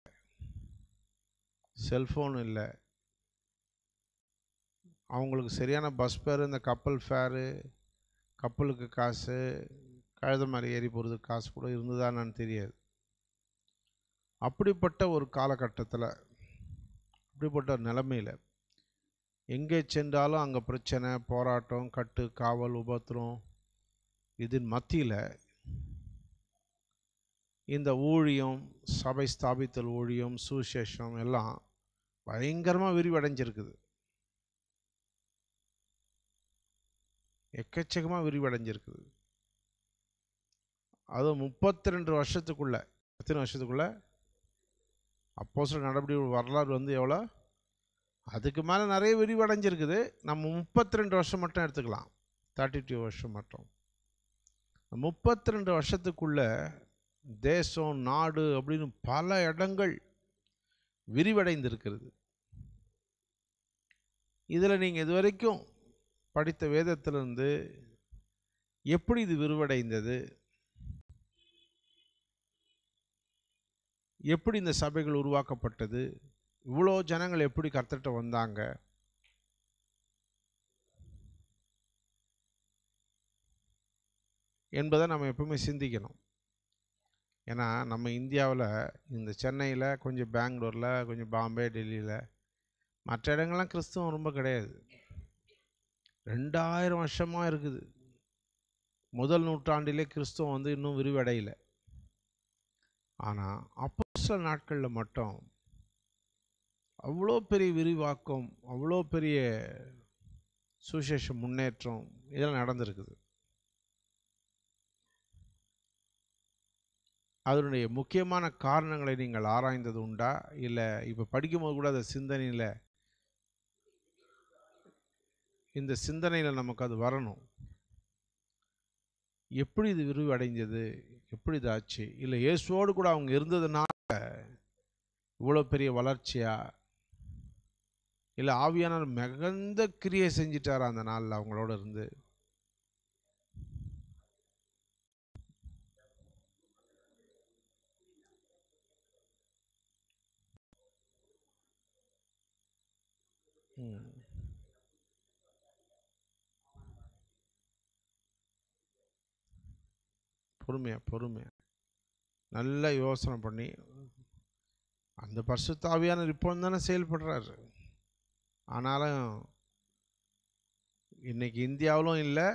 செல்ஃபோன் இல்லை, அவங்களுக்கு சரியான பஸ் ஃபேரு, இந்த கப்பல் ஃபேரு, கப்பலுக்கு காசு, கழுத மாதிரி ஏறி போகிறதுக்கு காசு கூட இருந்ததான்னு தெரியாது. அப்படிப்பட்ட ஒரு காலகட்டத்தில், அப்படிப்பட்ட ஒரு நிலைமையில் எங்கே சென்றாலும் அங்கே பிரச்சனை, போராட்டம், கட்டு, காவல், உபத்திரம், இதன் மத்தியில் இந்த ஊழியம், சபை ஸ்தாபித்தல் ஊழியம், சுவிசேஷம் எல்லாம் பயங்கரமாக விரிவடைஞ்சிருக்குது. எக்கச்சக்கமாக விரிவடைஞ்சிருக்குது. அது 32 வருஷத்துக்குள்ள, எத்தனை வருஷத்துக்குள்ள? அப்போஸ்தலர் நடவடிக்கை வரலாறு வந்து எவ்வளோ? அதுக்கு மேலே நிறைய விரிவடைஞ்சிருக்குது. நம்ம 32 வருஷம் மட்டும் எடுத்துக்கலாம், 32 வருஷம் மட்டும். 32 வருஷத்துக்குள்ள தேசம், நாடு அப்படின்னு பல இடங்கள் விரிவடைந்திருக்கிறது. இதில் நீங்கள் இதுவரைக்கும் படித்த வேதத்திலிருந்து எப்படி இது விரிவடைந்தது, எப்படி இந்த சபைகள் உருவாக்கப்பட்டது, இவ்வளோ ஜனங்கள் எப்படி கர்த்தர்கிட்ட வந்தாங்க, என்பதை நம்ம எப்பவுமே சிந்திக்கணும். ஏன்னா நம்ம இந்தியாவில் இந்த சென்னையில், கொஞ்சம் பெங்களூரில், கொஞ்சம் பாம்பே, டெல்லியில், மற்ற இடங்கள்லாம் கிறிஸ்துவம் ரொம்ப கிடையாது. 2000 வருஷமாக இருக்குது. முதல் நூற்றாண்டிலே கிறிஸ்துவம் வந்து இன்னும் விரிவடையலை. ஆனால் அப்போஸ்தலர் நாட்களில் மட்டும் அவ்வளோ பெரிய விரிவாக்கம், அவ்வளோ பெரிய சுவிசேஷ முன்னேற்றம் இதெல்லாம் நடந்திருக்குது. அதனுடைய முக்கியமான காரணங்களை நீங்கள் ஆராய்ந்தது உண்டா? இல்லை இப்போ படிக்கும்போது கூட அந்த சிந்தனையில், இந்த சிந்தனையில் நமக்கு அது வரணும். எப்படி இது விரிவடைஞ்சது, எப்படி இது ஆச்சு? இல்லை இயேசுவோடு கூட அவங்க இருந்ததுனால இவ்வளோ பெரிய வளர்ச்சியா? இல்லை ஆவியானவர் மிகுந்த கிரியை செஞ்சிட்டாரா அந்த நாளில் அவங்களோட இருந்து? பொறுமையா நல்ல யோசனை பண்ணி, அந்த பரிசுத்த ஆவியானவர் இப்போ தானே செயல்படுறாரு. ஆனாலும் இன்னைக்கு இந்தியாவிலும் இல்லை,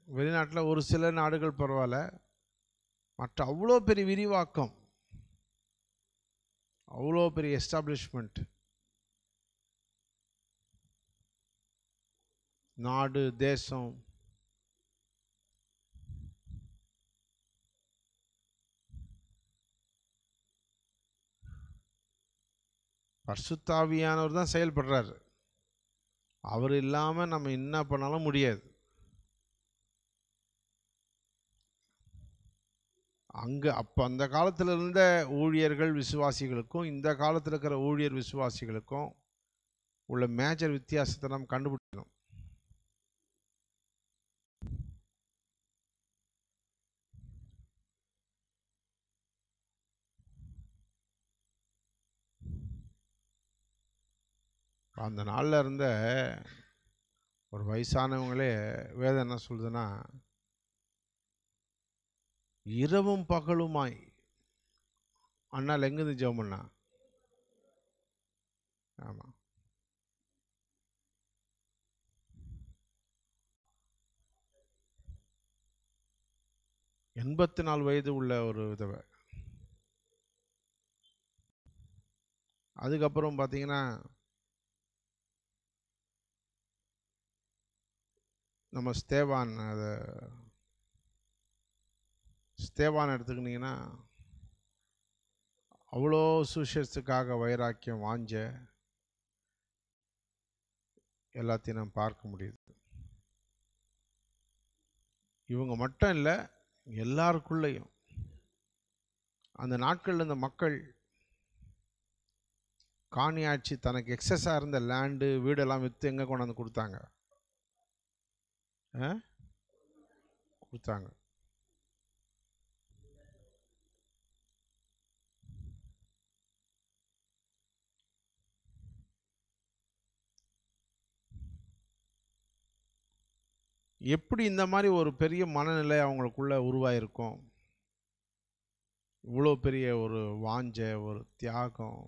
வெளிநாட்டில் ஒரு சில நாடுகள் பரவாயில்ல, மற்ற அவ்வளோ பெரிய விரிவாக்கம், அவ்வளோ பெரிய எஸ்டாப்ளிஷ்மெண்ட், நாடு, தேசம், பரிசுத்த ஆவியானவர் தான் செயல்படுறாரு. அவர் இல்லாமல் நம்ம என்ன பண்ணாலும் முடியாது. அப்போ அந்த காலத்தில் இருந்த ஊழியர்கள் விசுவாசிகளுக்கும் இந்த காலத்தில் இருக்கிற ஊழியர் விசுவாசிகளுக்கும் உள்ள மேஜர் வித்தியாசத்தை நம்ம கண்டுபிடிக்கணும். அந்த நாளில் இருந்த ஒரு வயசானவங்களே வேதம் என்ன சொல்லுதுன்னா, இரவும் பகலுமாய், அண்ணால் எங்கேருந்து ஜெபம் பண்ணா? ஆமாம், 84 வயது உள்ள ஒரு விதவை. அதுக்கப்புறம் பார்த்தீங்கன்னா நம்ம ஸ்தேவான் எடுத்துக்கிட்டிங்கன்னா அவ்வளோ சுவிசேஷத்துக்காக வைராக்கியம் வாஞ்ச எல்லாத்தையும் நம்ம பார்க்க முடியுது. இவங்க மட்டும் இல்லை, எல்லாருக்குள்ளேயும் அந்த நாட்களில் இந்த மக்கள் காணியாட்சி தனக்கு எக்ஸஸாக இருந்த லேண்டு வீடெல்லாம் விற்று எங்கே கொண்டாந்து கொடுத்தாங்க? கொடுத்தாங்க. எப்படி இந்த மாதிரி ஒரு பெரிய மனநிலை அவங்களுக்குள்ள உருவாயிருக்கும்? இவ்வளோ பெரிய ஒரு வாஞ்ச, ஒரு தியாகம்,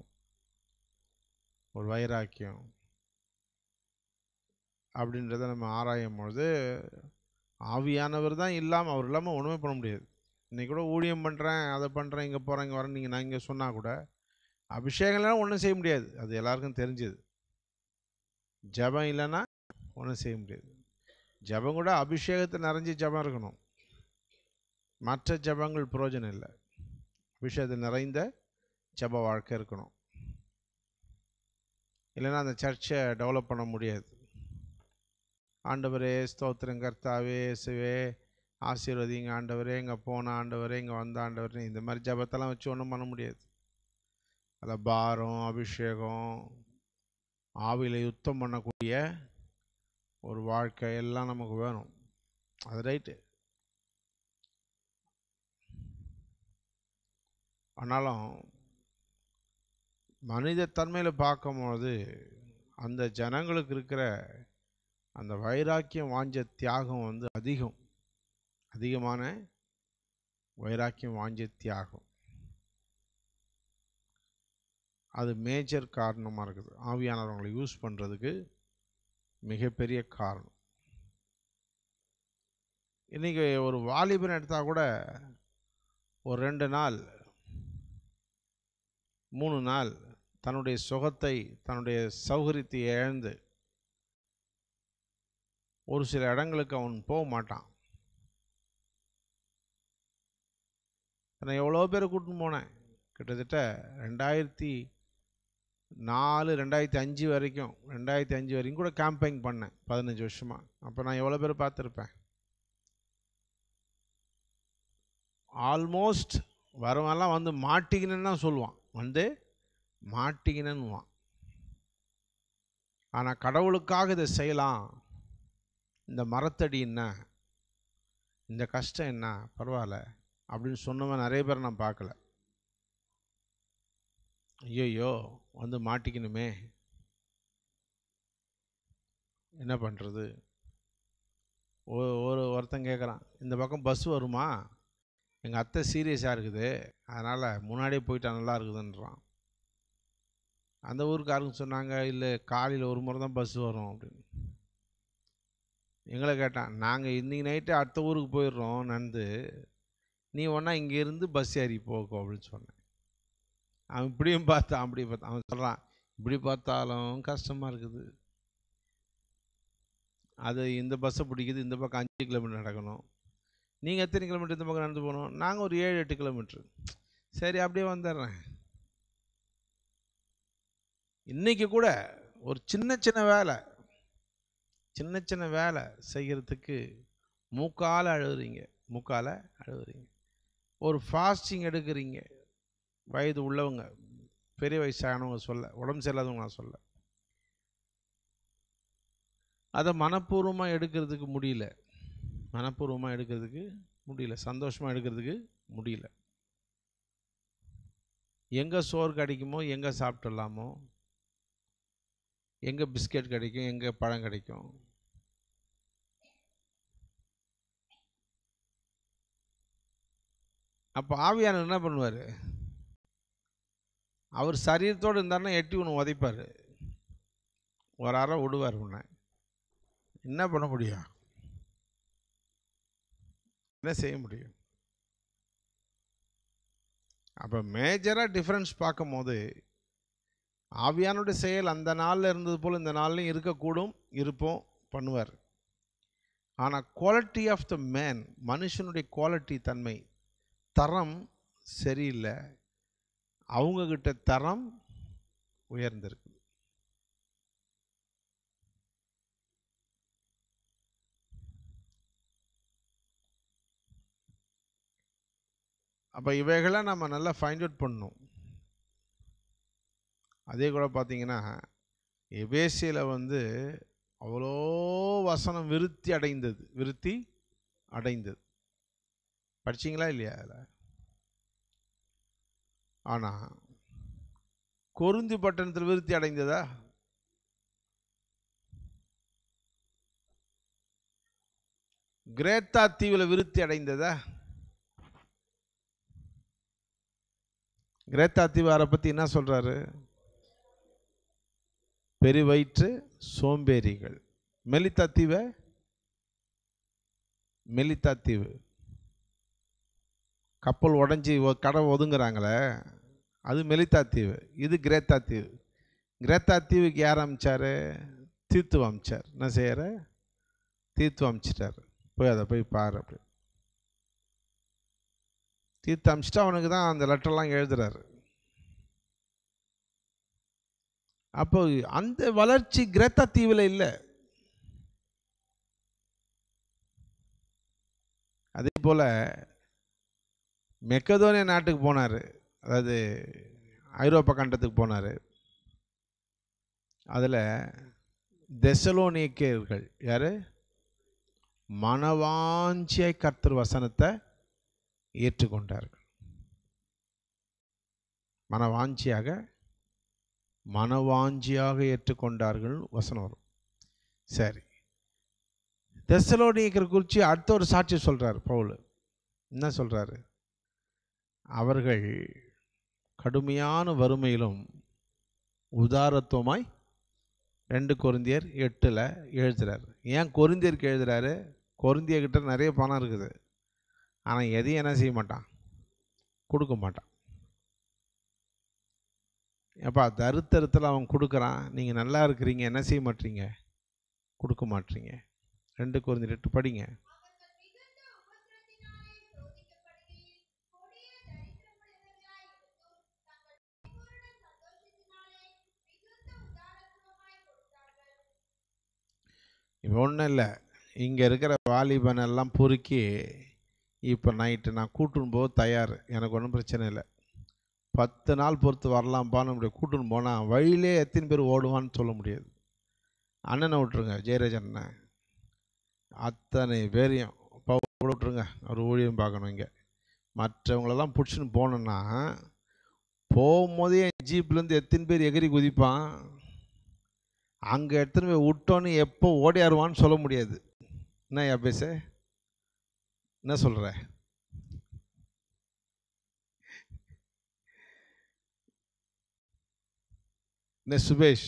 ஒரு வைராக்கியம் அப்படின்றத நம்ம ஆராயும் பொழுது ஆவியானவர் தான் இல்லாமல், அவர் இல்லாமல் ஒன்றுமே பண்ண முடியாது. இன்றைக்கி கூட ஊழியம் பண்ணுறேன், அதை பண்ணுறேன், இங்கே போகிறேன், இங்கே வரேன், நான் இங்கே சொன்னால் கூட அபிஷேகம்லாம் ஒன்றும் செய்ய முடியாது. அது எல்லாருக்கும் தெரிஞ்சது. ஜபம் இல்லைன்னா ஒன்றும் செய்ய முடியாது. ஜபம் கூட அபிஷேகத்தை நிறைஞ்சி ஜபம் இருக்கணும். மற்ற ஜபங்கள் பிரயோஜனம் இல்லை. அபிஷேகத்தில் நிறைந்த ஜப வாழ்க்கை இருக்கணும். இல்லைன்னா அந்த சர்ச்சை டெவலப் பண்ண முடியாது. ஆண்டவரே ஸ்தோத்திரம், கர்த்தாவே இயேசுவே ஆசீர்வதிங்க ஆண்டவரே, இங்கே போன ஆண்டவரே, இங்கே வந்த ஆண்டவரே, இந்த மாதிரி ஜபத்தெல்லாம் வச்சு ஒன்றும் பண்ண முடியாது. அதில் பாரம், அபிஷேகம், ஆவியில் யுத்தம் பண்ணக்கூடிய ஒரு வாழ்க்கை எல்லாம் நமக்கு வேணும். அது ரைட்டு. ஆனாலும் மனித தன்மையில் பார்க்கும்போது அந்த ஜனங்களுக்கு இருக்கிற அந்த வைராக்கியம் வாஞ்ச தியாகம் வந்து அதிகமான வைராக்கியம் வாஞ்ச தியாகம். அது மேஜர் காரணமாக இருக்குது. ஆவியானவர்களை யூஸ் பண்ணுறதுக்கு மிகப்பெரிய காரணம். இன்றைக்கி ஒரு வாலிபன் எடுத்தால் கூட ஒரு 2 நாள் 3 நாள் தன்னுடைய சுகத்தை, தன்னுடைய சௌகரியத்தை இழந்து ஒரு சில இடங்களுக்கு அவன் போக மாட்டான். நான் எவ்வளோ பேரை கூட்டின்னு போனேன். கிட்டத்தட்ட 2004 2005 வரைக்கும் 2005 வரைக்கும் கூட கேம்பெயின் பண்ணேன் 15 வருஷமாக. அப்போ நான் எவ்வளோ பேர் பார்த்துருப்பேன்? ஆல்மோஸ்ட் வரவெல்லாம் வந்து மாட்டிக்கினேன்னு தான் சொல்லுவான். வந்து மாட்டிக்கினேன்னுவான். ஆனால் கடவுளுக்காக இதை செய்யலாம், இந்த மரத்தடி என்ன, இந்த கஷ்டம் என்ன, பரவாயில்ல அப்படின்னு சொன்னவன் நிறைய பேர் நான் பார்க்கல. ஐயோ வந்து மாட்டிக்கணுமே, என்ன பண்ணுறது? ஒருத்தன் கேட்குறான், இந்த பக்கம் பஸ் வருமா, எங்கள் அத்தை சீரியஸாக இருக்குது, அதனால் முன்னாடியே போயிட்டா நல்லா இருக்குதுன்றான். அந்த ஊருக்காரங்க சொன்னாங்க, இல்லை காலையில் ஒரு முறை தான் பஸ் வரும் அப்படின்னு. எங்களை கேட்டான், நாங்கள் இன்றைக்கி நைட்டு அடுத்த ஊருக்கு போயிடுறோம் நடந்து, நீ ஒன்றா இங்கேருந்து பஸ் ஏறி போக்கோ அப்படின்னு சொன்னேன். அவன் இப்படியும் பார்த்தான் அப்படி பார்த்தான். அவன் சொல்கிறான், இப்படி பார்த்தாலும் கஷ்டமாக இருக்குது, அது இந்த பஸ்ஸை பிடிக்குது, இந்த பக்கம் 5 கிலோமீட்டர் நடக்கணும், நீங்கள் எத்தனை கிலோமீட்டர் இந்த பக்கம் நடந்து போகணும்? நாங்கள் ஒரு 7-8 கிலோமீட்ரு. சரி அப்படியே வந்துடுறேன். இன்றைக்கி கூட ஒரு சின்ன சின்ன வேலை செய்கிறதுக்கு மூக்கால் அழுகுறீங்க. ஒரு ஃபாஸ்டிங் எடுக்கிறீங்க, வயது உள்ளவங்க, பெரிய வயசானவங்க சொல்ல, உடம்பு சரியில்லாதவங்க நான் சொல்ல, அதை மனப்பூர்வமாக எடுக்கிறதுக்கு முடியல, சந்தோஷமாக எடுக்கிறதுக்கு முடியல. எங்கே சோறு கிடைக்குமோ, எங்கே சாப்பிட்டுடலாமோ, எங்கே பிஸ்கெட் கிடைக்கும், எங்கே பழம் கிடைக்கும், அப்போ ஆவியானவர் என்ன பண்ணுவார்? அவர் சரீரத்தோடு இருந்தாருன்னா எட்டி ஒன்று உதைப்பார், ஒரு அறை விடுவார். உன்னை என்ன பண்ண முடியும்? என்ன செய்ய முடியும்? அப்போ மேஜராக டிஃப்ரென்ஸ் பார்க்கும் போது ஆவியானுடைய செயல் அந்த நாளில் இருந்தது போல் இந்த நாள்லையும் இருக்கக்கூடும், இருப்போம், பண்ணுவார். ஆனால் குவாலிட்டி ஆஃப் த மேன், மனுஷனுடைய குவாலிட்டி, தன்மை, தரம் சரியில்லை. அவங்கக்கிட்ட தரம் உயர்ந்திருக்கு. அப்போ இவைகளை நம்ம நல்லா ஃபைண்ட் அவுட் பண்ணணும். அதே கூட பார்த்தீங்கன்னா எபேசியில் அவ்வளோ வசனம் விருத்தி அடைந்தது. படிச்சிங்களா இல்லையா? அதில் ஆனால் கொரிந்து பட்டணத்தில் விருத்தி அடைந்ததா? கிரேத்தா தீவில் விருத்தி அடைந்ததா? கிரேத்தா தீவாரை பற்றி என்ன சொல்கிறாரு? பெருவயிற்று சோம்பேறிகள். மெலித்தா தீவு கப்பல் உடஞ்சி கடை ஒதுங்குறாங்களே, அது மெலித்தா தீவு. இது கிரேத்தா தீவு. கிரேத்தா தீவுக்கு யார் அமைச்சார்? தீத்து அமைச்சார். என்ன செய்யார்? தீத்து அமைச்சிட்டார். போய் அதை போய் பாரு. அப்படி தீர்த்து அமிச்சிட்டு அவனுக்கு தான் அந்த லெட்டர்லாம் எழுதுறாரு. அப்போ அந்த வளர்ச்சி கிரேத்தா தீவில் இல்லை. அதே போல் மெக்கதோனியா நாட்டுக்கு போனார், அதாவது ஐரோப்பா கண்டத்துக்கு போனார். அதில் தெசலோனிக்கேயர்கள் யார்? மனவாஞ்சியாய் கர்த்தர் வசனத்தை ஏற்றுக்கொண்டார்கள். மனவாஞ்சியாக ஏற்றுக்கொண்டார்கள் வசனம் வரும். சரி, தெசலோனிக்கர் குறித்து அடுத்த ஒரு சாட்சி சொல்கிறார் பவுல். என்ன சொல்கிறாரு? அவர்கள் கடுமையான வறுமையிலும் உதாரத்துவமாய் 2 கொரிந்தியர் 8 எழுதுறாரு. ஏன் கொரிந்தியருக்கு எழுதுறாரு? கொரிந்தியர்கிட்ட நிறைய பணம் இருக்குது, ஆனால் எதையும் என்ன செய்ய மாட்டான், கொடுக்க மாட்டான். எப்பா தருத்தரத்தில் அவன் கொடுக்குறான், நீங்கள் நல்லா இருக்கிறீங்க, என்ன செய்ய மாட்டீங்க, கொடுக்க மாட்டீங்க. 2 கொரிந்தியர் 8 படிங்க. இப்போ ஒன்றும் இல்லை, இங்கே இருக்கிற வாலிபனெல்லாம் பொறுக்கி இப்போ நைட்டு நான் கூட்டுன்னு போக தயார், எனக்கு ஒன்றும் பிரச்சனை இல்லை, 10 நாள் பொறுத்து வரலாம்ப்பான்னு நம்முடைய கூட்டுன்னு போனால் வழியிலே எத்தனை பேர் ஓடுவான்னு சொல்ல முடியாது. அண்ணனை விட்டுருங்க, ஜெயராஜ் அண்ணன், அத்தனை பேரையும் கூட விட்டுருங்க, அவர் ஊழியம் பார்க்கணும். இங்கே மற்றவங்களெல்லாம் பிடிச்சின்னு போனோன்னா போகும்போதே என் ஜீப்லேருந்து எத்தனை பேர் எகிரி குதிப்பான், அங்கே எடுத்துன்னு போய் விட்டோன்னு எப்போ ஓடியாருவான்னு சொல்ல முடியாது. என்ன பேச, என்ன சொல்கிற? என்ன சுபேஷ்,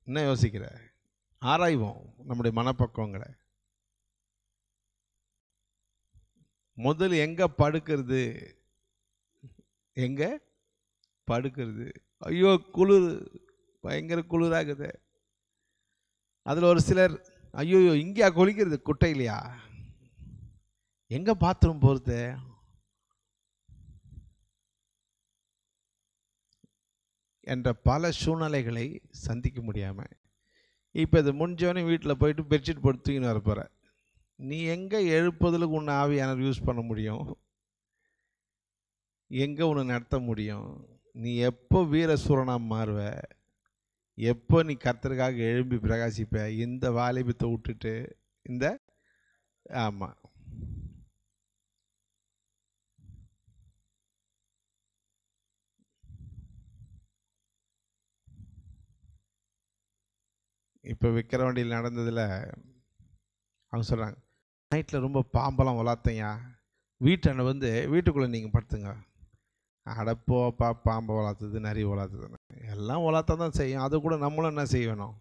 என்ன யோசிக்கிற? ஆராய்வோம் நம்முடைய மனப்பக்குவங்களை. முதல் எங்கே படுக்கிறது, ஐயோ குளிர், பயங்கர குளிராகுது. அதில் ஒரு சிலர் ஐயோ இங்கேயா குளிக்கிறது, குட்டையிலையா, எங்கே பாத்ரூம் போகிறது, என்ற பல சூழ்நிலைகளை சந்திக்க முடியாமல் இப்போ இது முடிஞ்சோடனே வீட்டில் போயிட்டு பெட்ஷீட் போட்டு தூக்கின்னு வர போகிற. நீ எங்கே எழுப்பதில் உன்னை ஆவியானவர் யூஸ் பண்ண முடியும், எங்கே உன்னை நடத்த முடியும்? நீ எப்போ வீரசூரனாக மாறுவ, எப்போ நீ கர்த்தருக்காக எழும்பி பிரகாசிப்ப? இந்த வாலிபத்தை விட்டுட்டு இந்த ஆமாம் இப்போ விக்கிரவாண்டியில் நடந்ததில் அவங்க சொல்கிறாங்க, நைட்டில் ரொம்ப பாம்பெல்லாம் வளர்த்தையா, வீட்டாண்ட வீட்டுக்குள்ளே நீங்கள் படுத்துங்க. அடப்போப்பா, பாம்பை வளர்த்துது, நிறைய வளர்த்துதுன்னு எல்லாம் வளர்த்தா தான் செய்யும். அது கூட நம்மளும் என்ன செய்யணும்,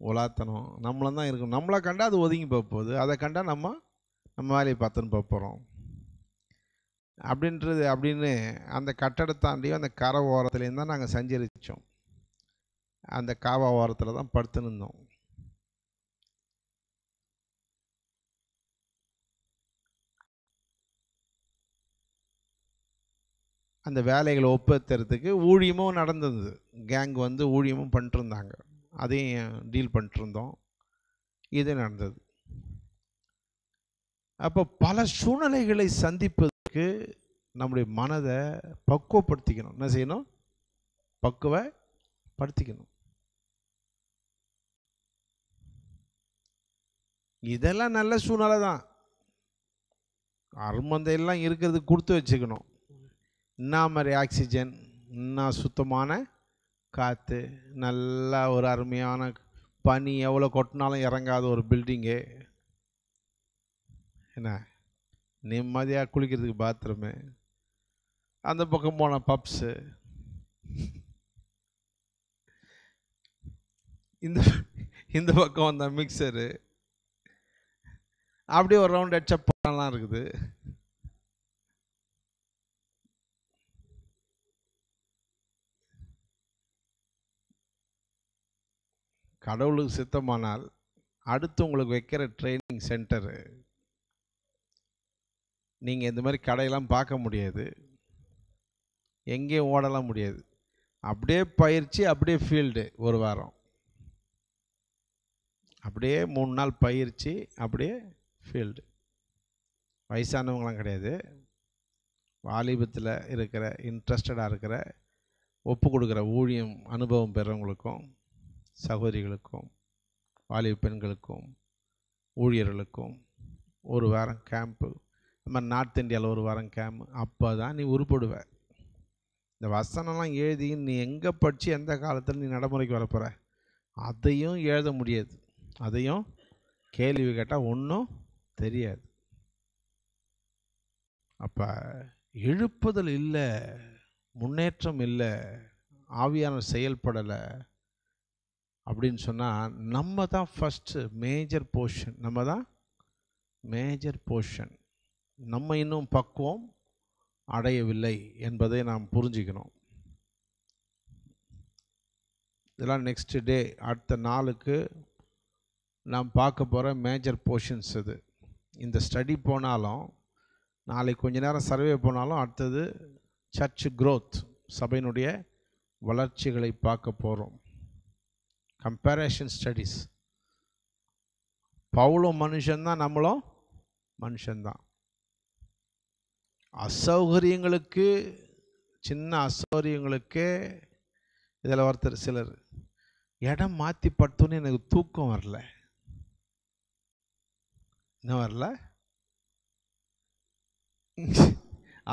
வளர்த்தணும். நம்மளும் தான் இருக்கணும். நம்மளை கண்டால் அது ஒதுங்கி போக போகுது, அதை கண்டால் நம்ம வேலையை பார்த்துன்னு போக போகிறோம் அப்படின்னு அந்த கட்டடத்தாண்டியும் அந்த கரை ஓரத்துலேயும் தான் நாங்கள் சஞ்சரித்தோம். அந்த காவா ஓரத்தில் தான் படுத்துன்னு இருந்தோம். அந்த வேலைகளை ஒப்பேற்றுறதுக்கு ஊழியமும் நடந்தது. கேங் வந்து ஊழியமும் பண்ணிட்டுருந்தாங்க, அதையும் டீல் பண்ணிட்டுருந்தோம். இது நடந்தது. அப்போ பல சூழ்நிலைகளை சந்திப்பதற்கு நம்முடைய மனதை பக்குவப்படுத்திக்கணும். என்ன செய்யணும்? பக்குவப்படுத்திக்கணும். இதெல்லாம் நல்ல சூழ்நிலை தான். அருமந்தையெல்லாம் இருக்கிறதுக்கு கொடுத்து வச்சுக்கணும். என்ன மாதிரி ஆக்சிஜன், என்ன சுத்தமான காற்று, நல்லா ஒரு அருமையான பனி, எவ்வளோ கொட்டினாலும் இறங்காத ஒரு பில்டிங்கு, என்ன நிம்மதியாக குளிக்கிறதுக்கு பாத்ரூமு, அந்த பக்கம் போன பப்ஸு, இந்த பக்கம் வந்த மிக்சரு, அப்படியே ஒரு ரவுண்ட் அடிச்சப் பண்ணலாம் இருக்குது. கடவுளுக்கு சித்தமானால் அடுத்து உங்களுக்கு வைக்கிற ட்ரைனிங் சென்டரு, நீங்கள் இந்த மாதிரி கடையெல்லாம் பார்க்க முடியாது, எங்கேயும் ஓடலாம் முடியாது. அப்படியே பயிற்சி, அப்படியே ஃபீல்டு. ஒரு வாரம் அப்படியே 3 நாள் பயிற்சி, அப்படியே ஃபீல்டு. வயசானவங்களாம் கிடையாது, வாலிபத்தில் இருக்கிற இன்ட்ரெஸ்டடாக இருக்கிற ஒப்பு கொடுக்குற ஊழியம் அனுபவம் பெறவங்களுக்கும், சகோதரிகளுக்கும், வாலிப பெண்களுக்கும், ஊழியர்களுக்கும் ஒரு வாரம் கேம்ப்பு. இந்த மாதிரி நார்த் இந்தியாவில் ஒரு வாரம் கேம்ப். அப்போ தான் நீ உருப்படுவ. இந்த வசனம்லாம் எழுதி நீ எங்கே படித்து எந்த காலத்தில் நீ நடைமுறைக்கு வரப்போகிற அதையும் எழுத முடியாது. அதையும் கேள்வி கேட்டால் ஒன்றும் தெரியாது. அப்போ எழுப்புதல் இல்லை, முன்னேற்றம் இல்லை, ஆவியானவர் செயல்படலை அப்படின்னு சொன்னால் நம்ம தான் ஃபஸ்ட்டு மேஜர் போர்ஷன். நம்ம தான் மேஜர் போர்ஷன். நம்ம இன்னும் பக்குவம் அடையவில்லை என்பதை நாம் புரிஞ்சுக்கணும். இதெல்லாம் நெக்ஸ்ட் டே, அடுத்த நாளுக்கு நாம் பார்க்க போகிற மேஜர் போர்ஷன்ஸ். இது இந்த ஸ்டடி போனாலும், நாளைக்கு கொஞ்ச நேரம் சர்வே போனாலும், அடுத்தது சர்ச் க்ரோத், சபையினுடைய வளர்ச்சிகளை பார்க்க போகிறோம். Comparison studies. பவுலும் மனுஷன்தான், நம்மளும் மனுஷன்தான். அசௌகரியங்களுக்கு, சின்ன அசௌகரியங்களுக்கு இதில் ஒருத்தர் சிலர் இடம் மாற்றி படுத்தோன்னு எனக்கு தூக்கம் வரல. என்ன வரல?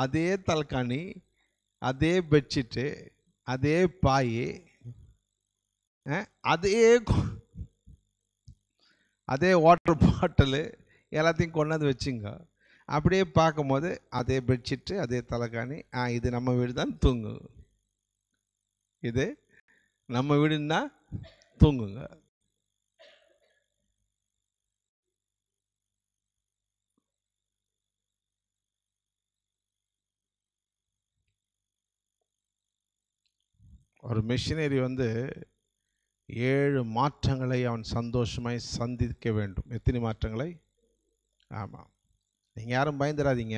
அதே தலகாணி, அதே பெட்ஷீட்டு, அதே பாய், அதே வாட்டர் பாட்டிலு எல்லாத்தையும் கொண்டாந்து வச்சுங்க. அப்படியே பார்க்கும்போது அதே பெட்ஷீட்டு, அதே தலகாணி, இது நம்ம வீடு தான், தூங்கு. இது நம்ம வீடுன்னா தூங்குங்க. ஒரு மிஷினரி வந்து 7 மாற்றங்களை அவன் சந்தோஷமாய் சந்திக்க வேண்டும். எத்தனை மாற்றங்களை? ஆமாம். நீங்கள் யாரும் பயந்துடாதீங்க.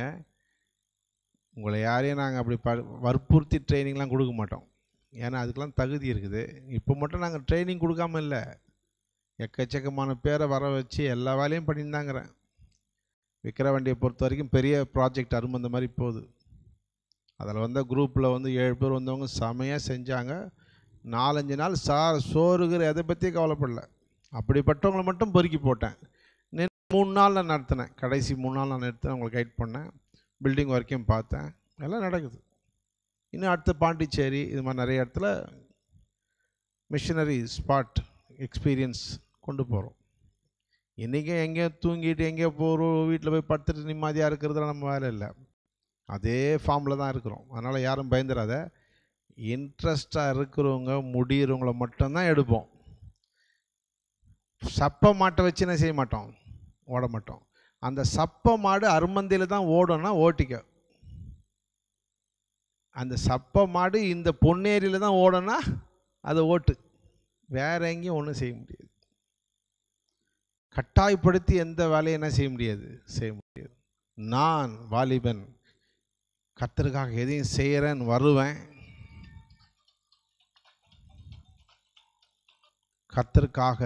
உங்களை யாரையும் நாங்கள் அப்படி வற்புறுத்தி ட்ரைனிங்லாம் கொடுக்க மாட்டோம். ஏன்னா அதுக்கெலாம் தகுதி இருக்குது. இப்போ மட்டும் நாங்கள் ட்ரைனிங் கொடுக்காம இல்லை, எக்கச்சக்கமான பேரை வர வச்சு எல்லா வேலையும் பண்ணியிருந்தாங்கிறேன். விக்கிரவாண்டியை பொறுத்த வரைக்கும் பெரிய ப்ராஜெக்ட் அருமந்த மாதிரி போகுது. அதில் வந்த குரூப்பில் வந்து 7 பேர் வந்தவங்க செமையாக செஞ்சாங்க. 4-5 நாள் சோறுகிற எதை பற்றி கவலைப்படல. அப்படிப்பட்டவங்களை மட்டும் பொறுக்கி போட்டேன். 3 நாள் நான் நடத்தினேன். கடைசி 3 நாள் நான் எடுத்தேன், அவங்களை கைட் பண்ணேன், பில்டிங் வரைக்கும் பார்த்தேன். எல்லாம் நடக்குது. இன்னும் அடுத்த பாண்டிச்சேரி, இது மாதிரி நிறைய இடத்துல மிஷினரி ஸ்பாட் எக்ஸ்பீரியன்ஸ் கொண்டு போகிறோம். இன்றைக்கி எங்கேயோ தூங்கிட்டு எங்கேயோ போகிறோம், வீட்டில் போய் படுத்துட்டு நிம்மதியாக இருக்கிறதுல நம்ம வேலை இல்லை. அதே ஃபார்மில் தான் இருக்கிறோம். அதனால் யாரும் பயந்துடாத. இன்ட்ரெஸ்டாக இருக்கிறவங்க, முடிகிறவங்கள மட்டும்தான் எடுப்போம். சப்ப மாட்டை வச்சு என்ன செய்ய மாட்டோம், ஓட மாட்டோம். அந்த சப்ப மாடு அருமந்தையில் தான் ஓடும்னா ஓட்டிக்க. அந்த சப்ப மாடு இந்த பொன்னேரியில் தான் ஓடனா அதை ஓட்டு. வேற எங்கேயும் ஒன்றும் செய்ய முடியாது. கட்டாயப்படுத்தி எந்த வேலையும் என்ன செய்ய முடியாது, செய்ய முடியாது. நான் வாலிபன், கர்த்தருக்காக எதையும் செய்கிறேன்னு வருவேன். கர்த்தருக்காக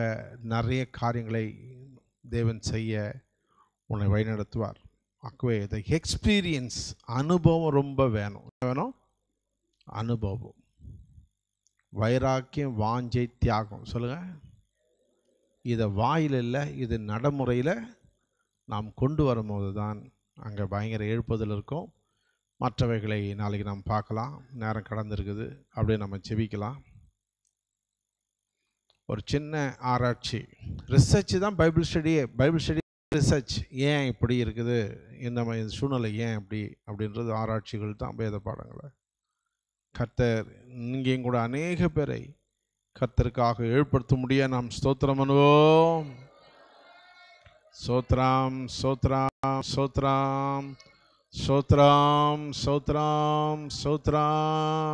நிறைய காரியங்களை தேவன் செய்ய உன்னை வழிநடத்துவார். ஆகவே த எக்ஸ்பீரியன்ஸ், அனுபவம் ரொம்ப வேணும். வேணும் அனுபவம், வைராக்கியம், வாஞ்சை, தியாகம். சொல்லுங்கள். இதை வாயில் இல்லை, இது நடைமுறையில் நாம் கொண்டு வரும்போது தான் அங்கே பயங்கர எழுப்புதல் இருக்கும். மற்றவைகளை நாளைக்கு நாம் பார்க்கலாம். நேரம் கடந்திருக்குது. அப்படியே நம்ம ஜெபிக்கலாம். ஒரு சின்ன ஆராய்ச்சி, ரிசர்ச் தான் பைபிள் ஸ்டடியே. Bible study research. ஏன் இப்படி இருக்குது, இந்த மாதிரி சூழ்நிலை ஏன் அப்படி அப்படின்றது ஆராய்ச்சிகள் தான் வேத பாடங்களை. கர்த்தர் இங்கேயும் கூட அநேக பேரை கர்த்தருக்காக ஏற்படுத்த முடிய நாம் ஸ்தோத்திரம் பண்ணுவோம். சோத்ராம் சோத்ராம் சோத்ராம் சோத்ராம் சோத்ராம் சோத்ராம்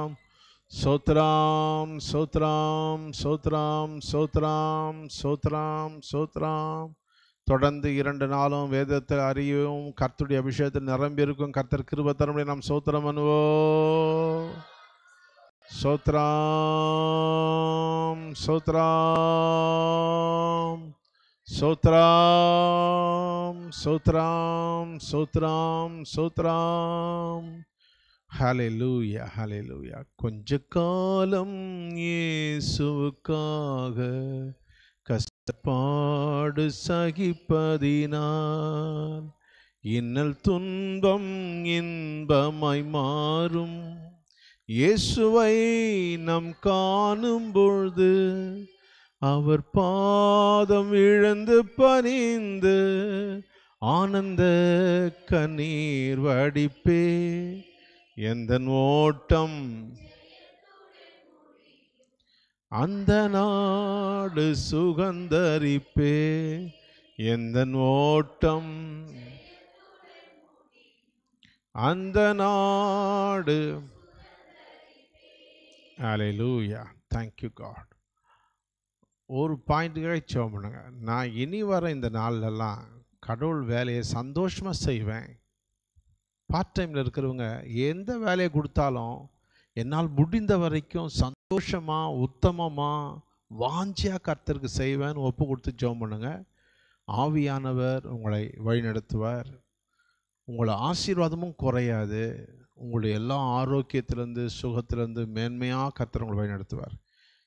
சோத்ராம் சோத்ராம் சோத்ராம் சோத்ராம் சோத்ராம் சோத்ராம். தொடர்ந்து 2 நாளும் வேதத்தை அறியும், கர்த்தருடைய அபிஷேகத்தில் நிரம்பி இருக்கும். கர்த்தர் கிருபை தரும்படி நாம் சோத்திரம் பண்ணுவோம். சோத்ராம் சோத்ராம் சோத்ராம் சோத்ராம் சோத்ராம் சோத்ராம். ஹல்லேலூயா ஹல்லேலூயா. கொஞ்ச காலம் இயேசுவுக்காக கஷ்டப்பாடு சகிப்பதினால் இன்னல் துன்பம் இன்பமாய் மாறும். இயேசுவை நாம் காணும் பொழுது அவர் பாதம் இழந்து பணிந்து ஆனந்த கண்ணீர் வடிப்பே. எந்தன் ஓட்டம் அந்த நாடு சுகந்தரிப்பே. எந்தன் ஓட்டம் அந்த நாடு. ஹல்லேலூயா. Thank you God. ஒரு பாயிண்ட்டுக்காக ஜெபம் பண்ணுங்க. நான் இனி வர இந்த நாள்லலாம் கடவுள் வேலையை சந்தோஷமாக செய்வேன். பார்ட் டைமில் இருக்கிறவங்க எந்த வேலையை கொடுத்தாலும் என்னால் முடிந்த வரைக்கும் சந்தோஷமாக, உத்தமமாக, வாஞ்சியாக கர்த்தருக்கு செய்வேன்னு ஒப்பு கொடுத்து ஜெபம் பண்ணுங்க. ஆவியானவர் உங்களை வழிநடத்துவார். உங்களை ஆசீர்வாதமும் குறையாது. உங்களுடைய எல்லா ஆரோக்கியத்திலேருந்து, சுகத்திலேருந்து மேன்மையாக கர்த்தர் உங்களை வழிநடத்துவார்.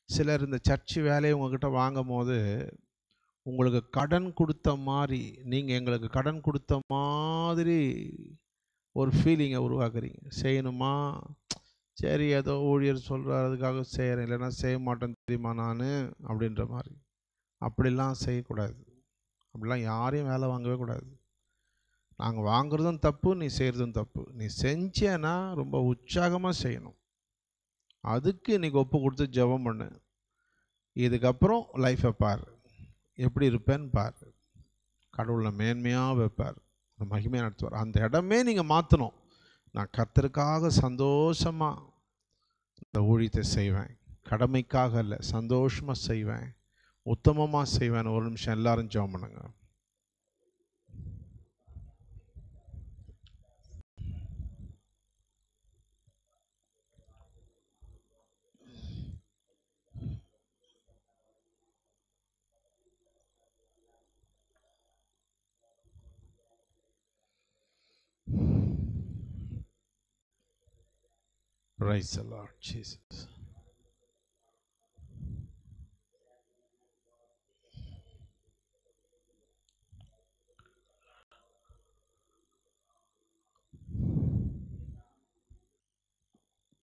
சிலர் இந்த சர்ச்சு வேலையை உங்கள்கிட்ட வாங்கும் போது உங்களுக்கு கடன் கொடுத்த மாதிரி, நீங்கள் எங்களுக்கு கடன் கொடுத்த மாதிரி ஒரு ஃபீலிங்கை உருவாக்குறீங்க. செய்யணுமா, சரி ஏதோ ஊழியர் சொல்கிறார் அதுக்காக செய்கிறேன், இல்லைன்னா செய்ய மாட்டேன்னு தெரியுமா நான் அப்படின்ற மாதிரி. அப்படிலாம் செய்யக்கூடாது. அப்படிலாம் யாரையும் வேலை வாங்கவே கூடாது. நாங்கள் வாங்குறதும் தப்பு, நீ செய்கிறதும் தப்பு. நீ செஞ்சேன்னா ரொம்ப உற்சாகமாக செய்யணும். அதுக்கு இன்றைக்கி ஒப்பு கொடுத்து ஜெபம் பண்ணு. இதுக்கப்புறம் லைஃப்பை பார், எப்படி இருப்பேன்னு பார். கடவுளை மேன்மையாக வைப்பார், மகிமையாக நடத்துவார். அந்த இடமே நீங்கள் மாற்றணும். நான் கர்த்தருக்காக சந்தோஷமாக இந்த ஊழியத்தை செய்வேன், கடமைக்காக இல்லை, சந்தோஷமாக செய்வேன், உத்தமமாக செய்வேன். ஒரு நிமிஷம் எல்லாரும் ஜெபம் பண்ணுங்க. Praise the Lord Jesus.